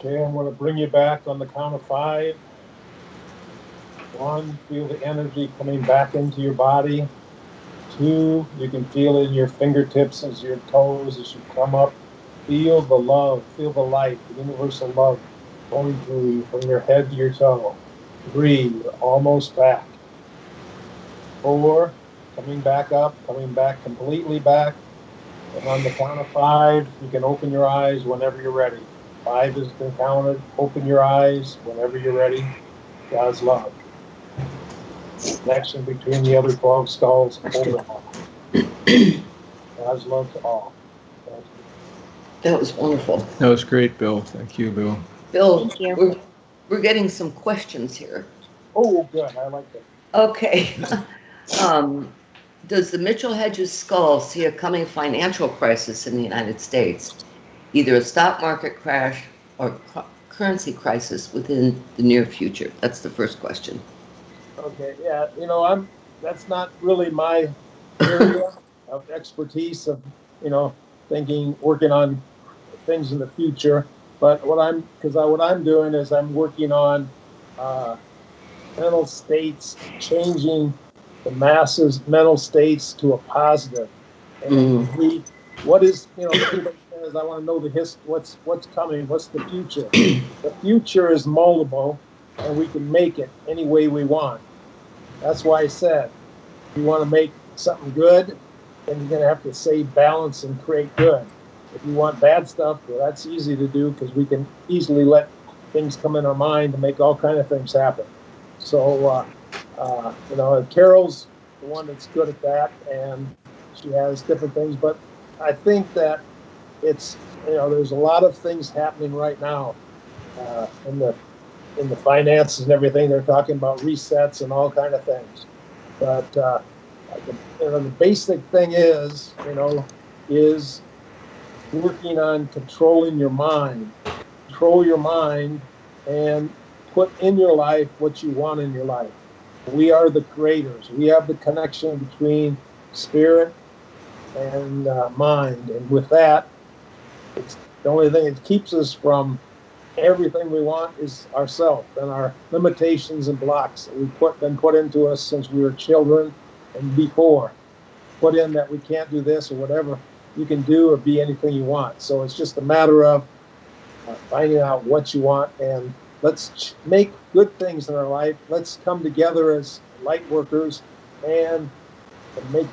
D: Okay, I'm going to bring you back on the count of 5. 1, feel the energy coming back into your body. 2, you can feel it in your fingertips as your toes as you come up. Feel the love, feel the light, the universal love going through you from your head to your toe. 3, you're almost back. 4, coming back up, coming back completely back. And on the count of 5, you can open your eyes whenever you're ready. 5 has been counted. Open your eyes whenever you're ready. God's love. Connection between the other 12 skulls. Hold it all. God's love to all. Thank you.
C: That was wonderful.
B: That was great, Bill. Thank you, Bill.
C: Bill,
F: Thank you.
C: we're getting some questions here.
D: Oh, good. I like that.
C: Okay. Does the Mitchell-Hedges skull see a coming financial crisis in the United States, either a stock market crash or currency crisis within the near future? That's the first question.
D: Okay, yeah, that's not really my area of expertise of, working on things in the future. But what I'm doing is I'm working on mental states, changing the masses' mental states to a positive. And what is, everybody says, I want to know what's coming, what's the future? The future is moldable, and we can make it any way we want. That's why I said, if you want to make something good, then you're going to have to say balance and create good. If you want bad stuff, well, that's easy to do because we can easily let things come in our mind to make all kind of things happen. So, Carol's the one that's good at that, and she has different things. But I think that it's, there's a lot of things happening right now in the finances and everything. They're talking about resets and all kind of things. But the basic thing is working on controlling your mind. Control your mind and put in your life what you want in your life. We are the creators. We have the connection between spirit and mind. And with that, it's the only thing that keeps us from everything we want is ourselves and our limitations and blocks that we've been put into us since we were children and before. Put in that we can't do this or whatever. You can do or be anything you want. So it's just a matter of finding out what you want, and let's make good things in our life. Let's come together as light workers and make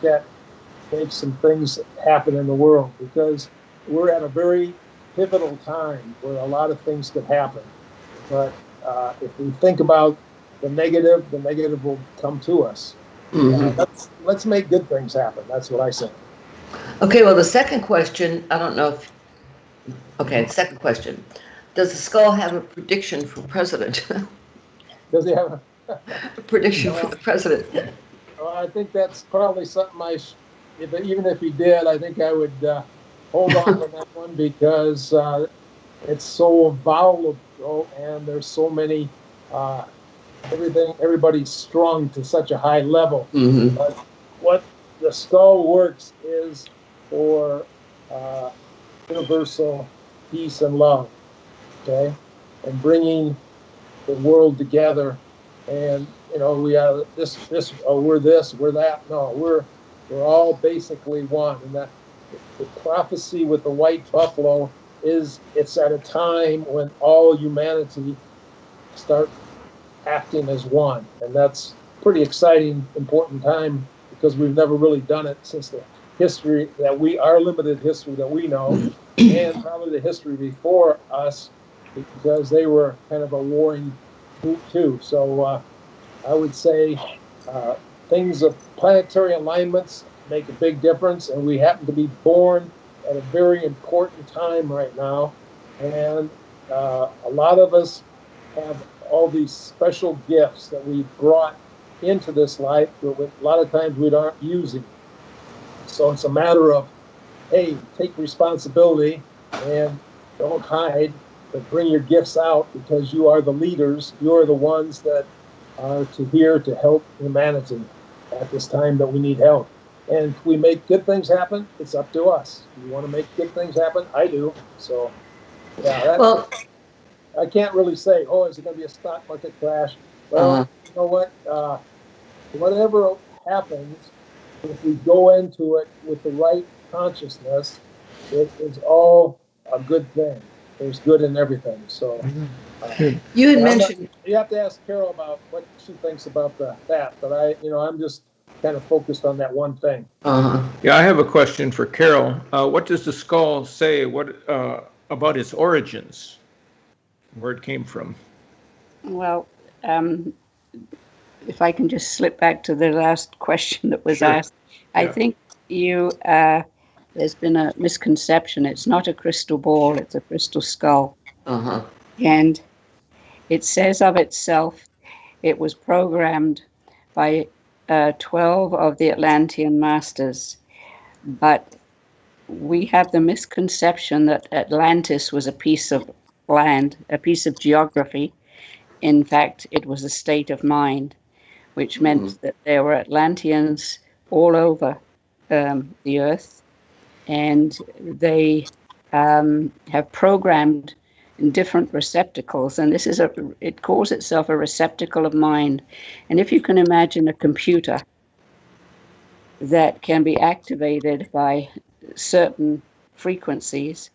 D: some things happen in the world, because we're at a very pivotal time where a lot of things could happen. But if we think about the negative will come to us. Let's make good things happen. That's what I say.
C: Okay, well, the second question, I don't know if, second question. Does the skull have a prediction for president?
D: Does he have
C: a prediction for the president?
D: I think that's probably something even if he did, I think I would hold on to that one, because it's so volatile and there's so many, everybody's strung to such a high level. But what the skull works is for universal peace and love, okay, and bringing the world together. And we are we're this, we're that. No, we're all basically one. And that the prophecy with the white buffalo it's at a time when all humanity start acting as one, and that's pretty exciting, important time, because we've never really done it since the history our limited history that we know, and probably the history before us, because they were kind of a warring too. So I would say things of planetary alignments make a big difference, and we happen to be born at a very important time right now. And a lot of us have all these special gifts that we brought into this life, but a lot of times we aren't using. So it's a matter of, hey, take responsibility and don't hide, but bring your gifts out because you are the leaders. You are the ones that are here to help humanity at this time that we need help. And if we make good things happen, it's up to us. You want to make good things happen? I do. So, yeah,
C: Well,
D: I can't really say, oh, is it going to be a stock market crash?
C: uh,
D: Well, you know what? Whatever happens, if we go into it with the right consciousness, it is all a good thing. There's good in everything. So
C: you had
D: I'm not,
C: mentioned,
D: you have to ask Carol about what she thinks about that. But I'm just kind of focused on that one thing.
B: Yeah, I have a question for Carol. What does the skull say about its origins, where it came from?
E: Well, if I can just slip back to the last question that was
B: Sure.
E: asked, I
B: Yeah.
E: think there's been a misconception. It's not a crystal ball, it's a crystal skull. And it says of itself, it was programmed by 12 of the Atlantean masters. But we have the misconception that Atlantis was a piece of land, a piece of geography. In fact, it was a state of mind, which meant that there were Atlanteans all over the earth, and they have programmed in different receptacles. And it calls itself a receptacle of mind. And if you can imagine a computer that can be activated by certain frequencies,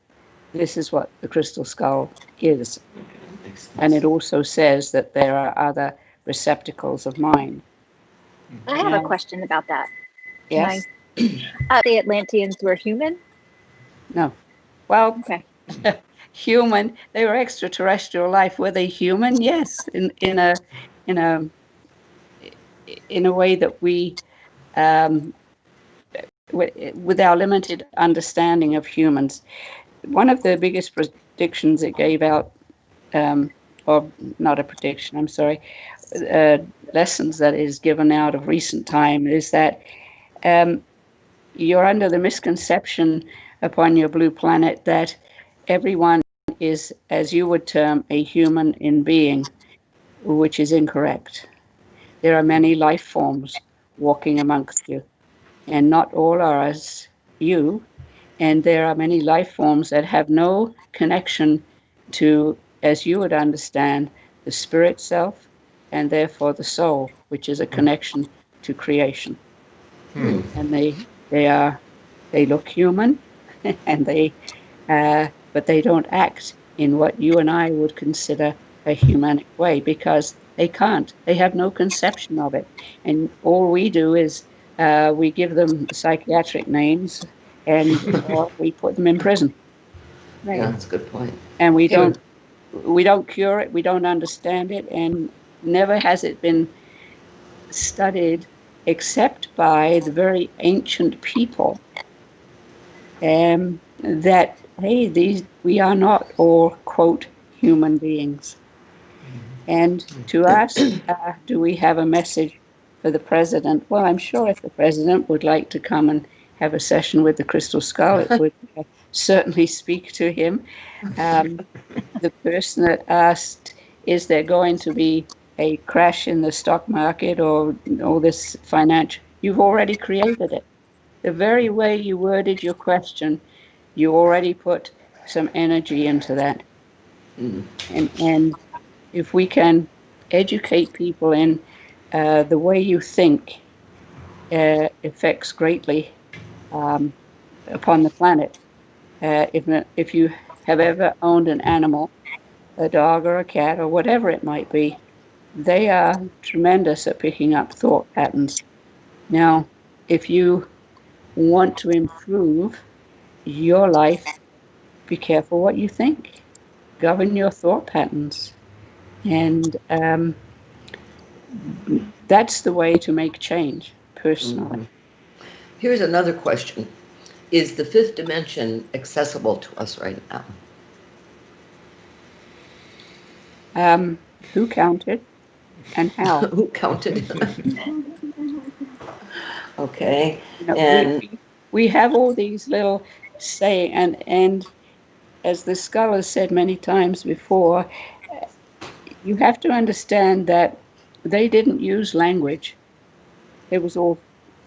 E: this is what the crystal skull is. And it also says that there are other receptacles of mind.
F: I have a question about that.
E: Yes?
F: The Atlanteans were human?
E: No. Well,
F: Okay.
E: human. They were extraterrestrial life. Were they human? Yes, in a way that we, with our limited understanding of humans, one of the biggest predictions it gave out, or not a prediction, I'm sorry, lessons that is given out of recent time is that you're under the misconception upon your blue planet that everyone is, as you would term, a human in being, which is incorrect. There are many life forms walking amongst you, and not all are as you. And there are many life forms that have no connection to, as you would understand, the spirit self, and therefore the soul, which is a connection to creation. And they look human, and but they don't act in what you and I would consider a humanic way because they can't. They have no conception of it, and all we do is we give them psychiatric names, and we put them in prison.
C: Right. Yeah, that's a good point.
E: And we don't cure it. We don't understand it, and never has it been studied except by the very ancient people. That hey, we are not all quote human beings. And to ask, do we have a message for the president? Well, I'm sure if the president would like to come and have a session with the Crystal Skull, it would certainly speak to him. The person that asked, is there going to be a crash in the stock market or all this financial? You've already created it. The very way you worded your question, you already put some energy into that. And if we can educate people in the way you think affects greatly upon the planet. If you have ever owned an animal, a dog or a cat or whatever it might be, they are tremendous at picking up thought patterns. Now, if you want to improve your life, be careful what you think. Govern your thought patterns. And that's the way to make change, personally.
C: Here's another question. Is the fifth dimension accessible to us right now?
E: Who counted and how?
C: Who counted? Okay.
E: You know,
C: And
E: we have all these little say, and as the scholars said many times before, you have to understand that they didn't use language. It was all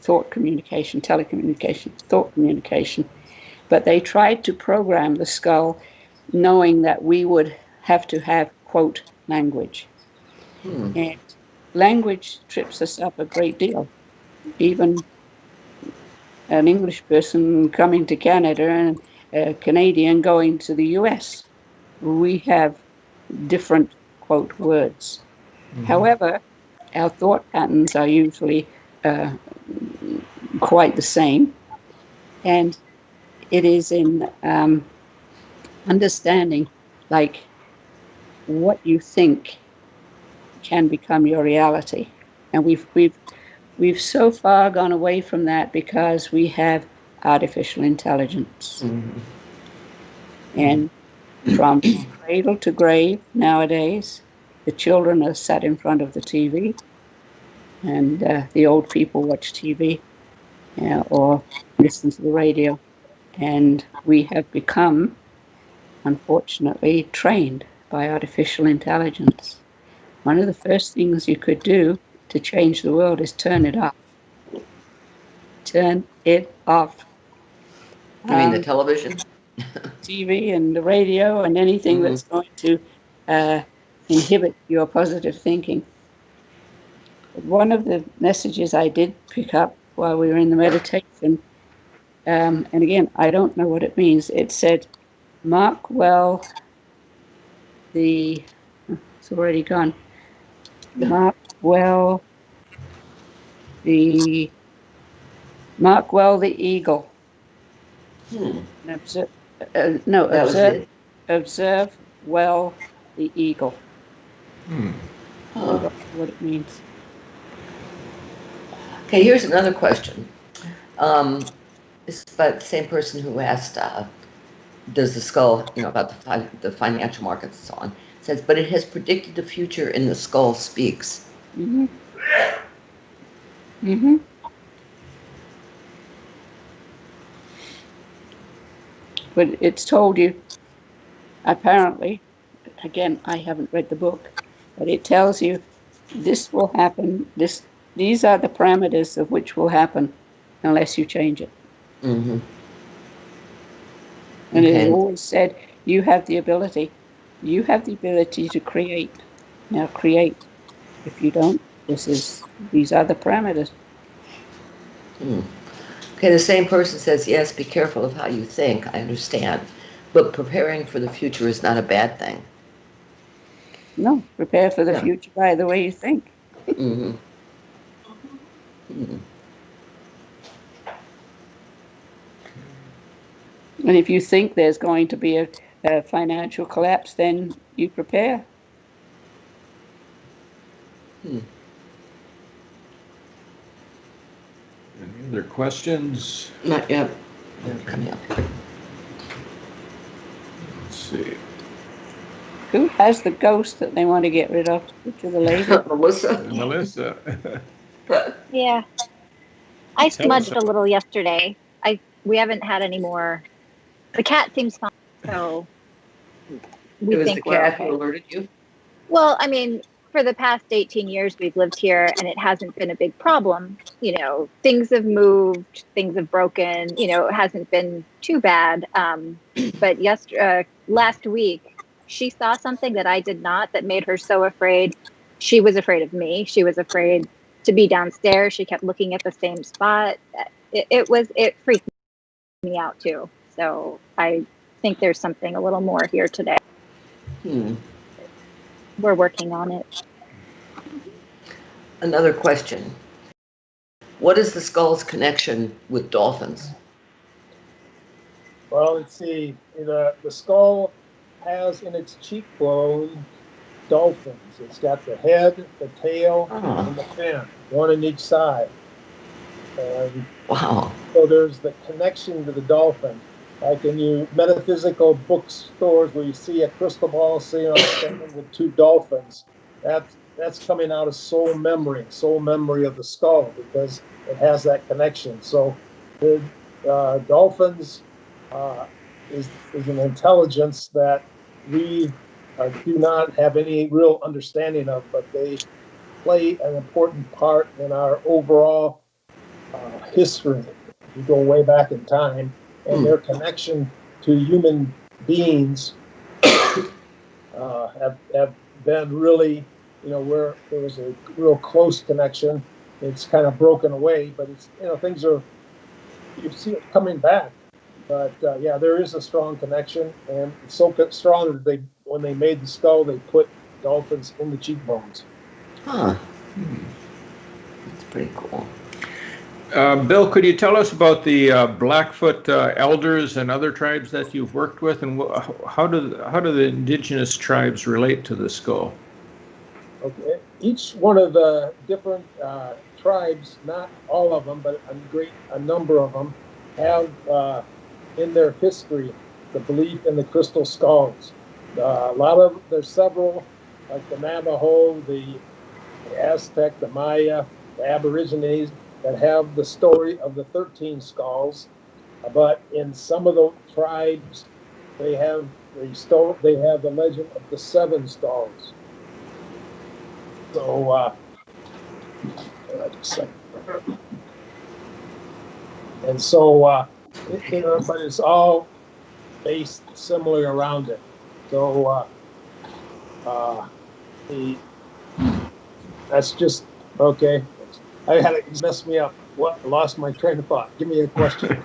E: thought communication, telecommunication, thought communication. But they tried to program the skull knowing that we would have to have, quote, language. And language trips us up a great deal. Even an English person coming to Canada and a Canadian going to the US, we have different, quote, words. However, our thought patterns are usually quite the same. And it is in understanding, like, what you think can become your reality. And we've so far gone away from that because we have artificial intelligence. And from cradle to grave nowadays, the children are sat in front of the TV, and the old people watch TV or listen to the radio. And we have become, unfortunately, trained by artificial intelligence. One of the first things you could do to change the world is turn it off. Turn it off.
C: you mean the television?
E: TV and the radio and anything that's going to inhibit your positive thinking. One of the messages I did pick up while we were in the meditation, and again, I don't know what it means. It said, mark well it's already gone. Mark well the eagle. Observe, observe well the eagle. I don't know what it means.
C: Okay, here's another question. This is by the same person who asked, does the skull, about the financial markets and so on, says, but it has predicted the future and the skull speaks.
E: But it's told you, apparently, again, I haven't read the book, but it tells you this will happen, these are the parameters of which will happen unless you change it. And it is always said, you have the ability to create. Now create. If you don't, these are the parameters.
C: Okay, the same person says, yes, be careful of how you think, I understand, but preparing for the future is not a bad thing.
E: No, prepare for the future by the way you think. And if you think there's going to be a financial collapse, then you prepare.
B: Any other questions?
C: Not yet. They're coming up.
B: Let's see.
E: Who has the ghost that they want to get rid of? Which of the ladies?
C: Melissa.
F: Yeah. I smudged a little yesterday. We haven't had any more. The cat seems fine, so we think we're okay.
C: It was the cat who alerted you?
F: Well, I mean, for the past 18 years we've lived here and it hasn't been a big problem. Things have moved, things have broken, it hasn't been too bad. But last week she saw something that I did not, that made her so afraid. She was afraid of me. She was afraid to be downstairs. She kept looking at the same spot. It freaked me out too. So I think there's something a little more here today. We're working on it.
C: Another question. What is the skull's connection with dolphins?
D: Well, let's see. The skull has in its cheekbone dolphins. It's got the head, the tail,
C: Oh,
D: and the fin, one on each side. And
C: wow.
D: so there's the connection to the dolphin. Like in you metaphysical bookstores where you see a crystal ball sitting on a stand with two dolphins, that's coming out of soul memory of the skull because it has that connection. So the dolphins is an intelligence that we do not have any real understanding of, but they play an important part in our overall history. We go way back in time, and their connection to human beings have been really, where there was a real close connection. It's kind of broken away, but it's things are you see it coming back. But yeah, there is a strong connection, and it's so strong that when they made the skull, they put dolphins in the cheekbones.
C: Huh. That's pretty cool.
B: Bill, could you tell us about the Blackfoot elders and other tribes that you've worked with, and how do the indigenous tribes relate to the skull?
D: Okay, each one of the different tribes, not all of them, but a number of them, have in their history the belief in the crystal skulls. There's several, like the Navajo, the Aztec, the Maya, the Aborigines, that have the story of the 13 skulls. But in some of the tribes, they have the legend of the 7 skulls. So, and so, but it's all based similarly around it. So, that's just okay. I had it mess me up. What? Lost my train of thought. Give me a question.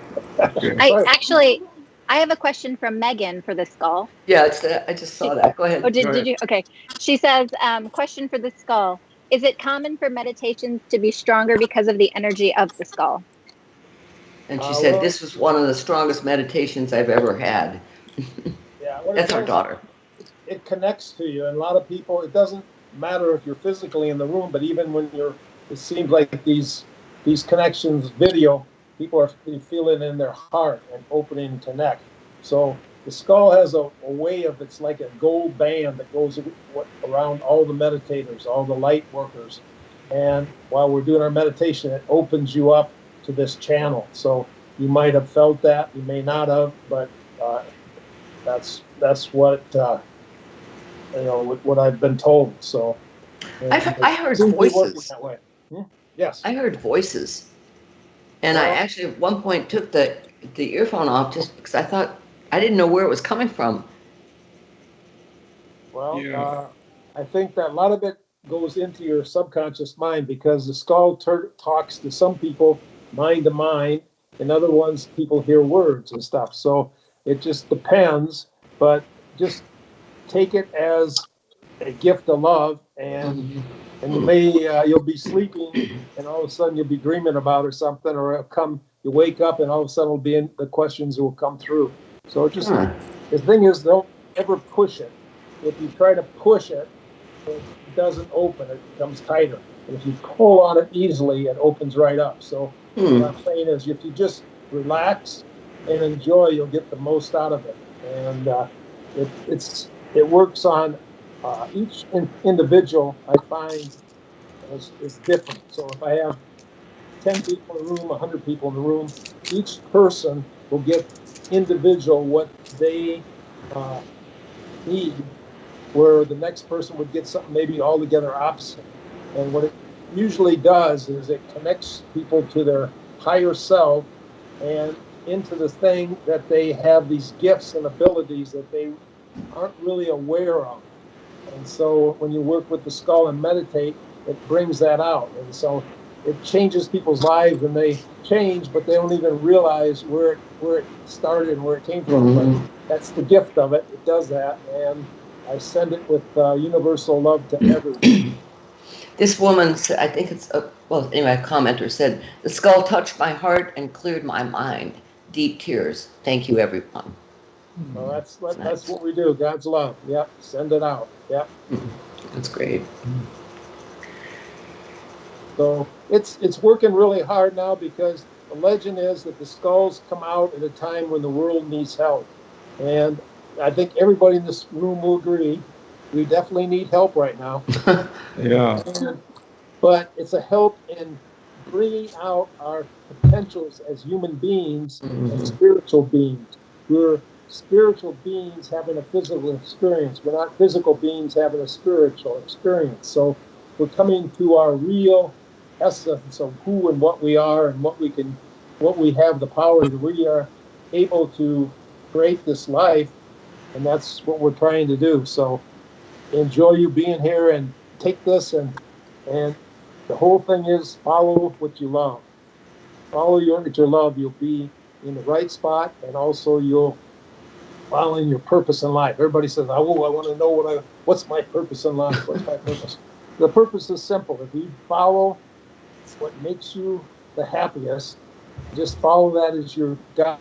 F: I have a question from Megan for the skull.
C: Yeah, I just saw that. Go ahead.
F: Oh, did you? Okay. She says, question for the skull. Is it common for meditations to be stronger because of the energy of the skull?
C: And she said, this was one of the strongest meditations I've ever had.
D: Yeah.
C: That's our daughter.
D: It connects to you. And a lot of people, it doesn't matter if you're physically in the room, but even when it seems like these connections video, people are feeling in their heart and opening to connect. So the skull has a way of, it's like a gold band that goes around all the meditators, all the light workers. And while we're doing our meditation, it opens you up to this channel. So you might have felt that, you may not have, but that's what what I've been told. So
C: I heard voices.
D: That way. Yes,
C: I heard voices, and I actually at one point took the earphone off just because I didn't know where it was coming from.
D: Well, yeah. I think that a lot of it goes into your subconscious mind because the skull talks to some people mind to mind, and other ones people hear words and stuff. So it just depends, but just take it as a gift of love, and you'll be sleeping, and all of a sudden you'll be dreaming about or something, or you wake up, and all of a sudden the questions will come through. So just the thing is, don't ever push it. If you try to push it, it doesn't open; it becomes tighter. And if you pull on it easily, it opens right up. So what I'm saying is, if you just relax and enjoy, you'll get the most out of it. And it works on each individual. I find is different. So if I have 10 people in the room, 100 people in the room, each person will get individual what they need, where the next person would get something maybe altogether opposite. And what it usually does is it connects people to their higher self and into the thing that they have these gifts and abilities that they aren't really aware of. And so when you work with the skull and meditate, it brings that out. And so it changes people's lives, and they change, but they don't even realize where it started and where it came from. But that's the gift of it. It does that. And I send it with universal love to everyone.
C: This woman said, I think it's, a commenter said, the skull touched my heart and cleared my mind. Deep tears. Thank you, everyone.
D: Well, that's what we do. God's love. Yep. Send it out. Yep.
C: That's great.
D: So it's working really hard now because the legend is that the skulls come out at a time when the world needs help. And I think everybody in this room will agree, we definitely need help right now.
B: Yeah.
D: But it's a help in bringing out our potentials as human beings and spiritual beings. We're spiritual beings having a physical experience. We're not physical beings having a spiritual experience. So we're coming to our real essence of who and what we are and what we have the power to. We are able to create this life, and that's what we're trying to do. So enjoy you being here and take this and the whole thing is follow what you love. Follow your love. You'll be in the right spot, and also you'll follow your purpose in life. Everybody says, "Oh, I want to know what's my purpose in life? What's my purpose?" The purpose is simple. If you follow what makes you the happiest, just follow that as your guide.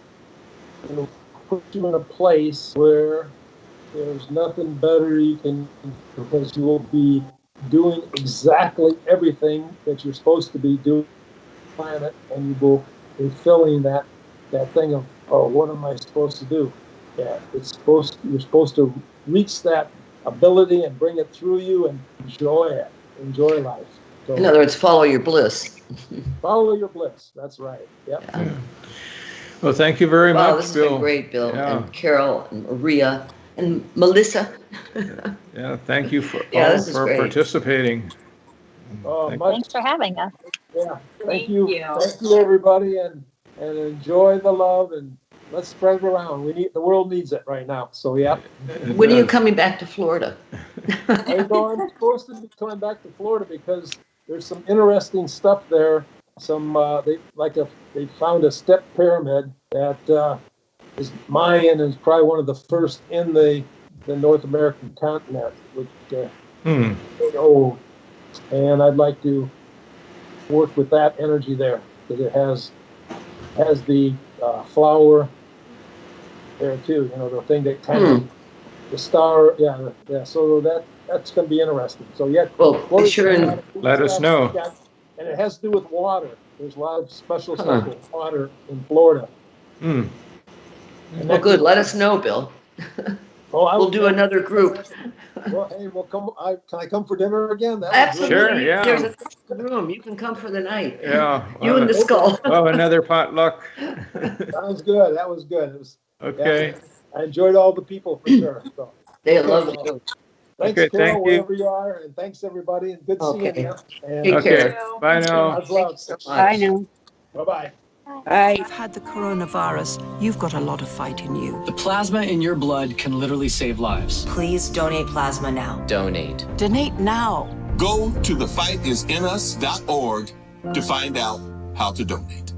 D: It'll put you in a place where there's nothing better you can, because you will be doing exactly everything that you're supposed to be doing on the planet, and you will be filling that thing of, oh, what am I supposed to do? Yeah, you're supposed to reach that ability and bring it through you and enjoy it. Enjoy life. So,
C: In other words, follow your bliss.
D: follow your bliss. That's right. Yep.
C: Yeah.
B: Well, thank you very
C: Wow,
B: much,
C: this has
B: Bill.
C: been great, Bill,
B: Yeah.
C: and Carol, and Maria, and Melissa.
B: Yeah, thank you for
C: Yeah,
B: all
C: this is
B: for
C: great.
B: participating.
D: Much.
F: Thanks for having us.
D: Yeah.
G: Thank you.
D: Thank you, everybody, and enjoy the love, and let's spread it around. The world needs it right now. So yeah.
C: When are you coming back to Florida?
D: I'm supposed to be coming back to Florida because there's some interesting stuff there. They found a step pyramid that is Mayan, and is probably one of the first in the North American continent, which is old. And I'd like to work with that energy there because it has the flower there too. You know, the thing that kind of the star. Yeah. So that's going to be interesting. So yeah,
C: Well, be sure
D: Florida's got a
C: and
D: lot of cool
B: let us
D: stuff.
B: know.
D: Yeah, and it has to do with water. There's a lot of special stuff with water in Florida.
B: Mm.
C: well, good. Let us know, Bill. We'll do another group.
D: Well, hey, we'll come. Can I come for dinner again? That
C: Absolutely.
B: Sure, yeah.
C: There's a room. You can come for the night.
B: Yeah.
C: You and the skull.
B: Well, another potluck.
D: Sounds good. That was good. It was
B: Okay.
D: Yeah, I enjoyed all the people for sure. So,
C: They
D: okay,
C: love
D: well,
C: you.
D: thanks,
B: Okay,
D: Carol,
B: thank you.
D: wherever you are, and thanks everybody, and good seeing
C: Okay.
D: you. And
C: Take care.
B: Okay. Bye now.
D: God's love.
C: So
E: I
C: much.
E: know.
D: Bye-bye.
E: Bye.
H: You've had the coronavirus, you've got a lot of fight in you.
I: The plasma in your blood can literally save lives.
J: Please donate plasma now.
K: Donate.
H: Donate now.
L: Go to thefightisinus.org to find out how to donate.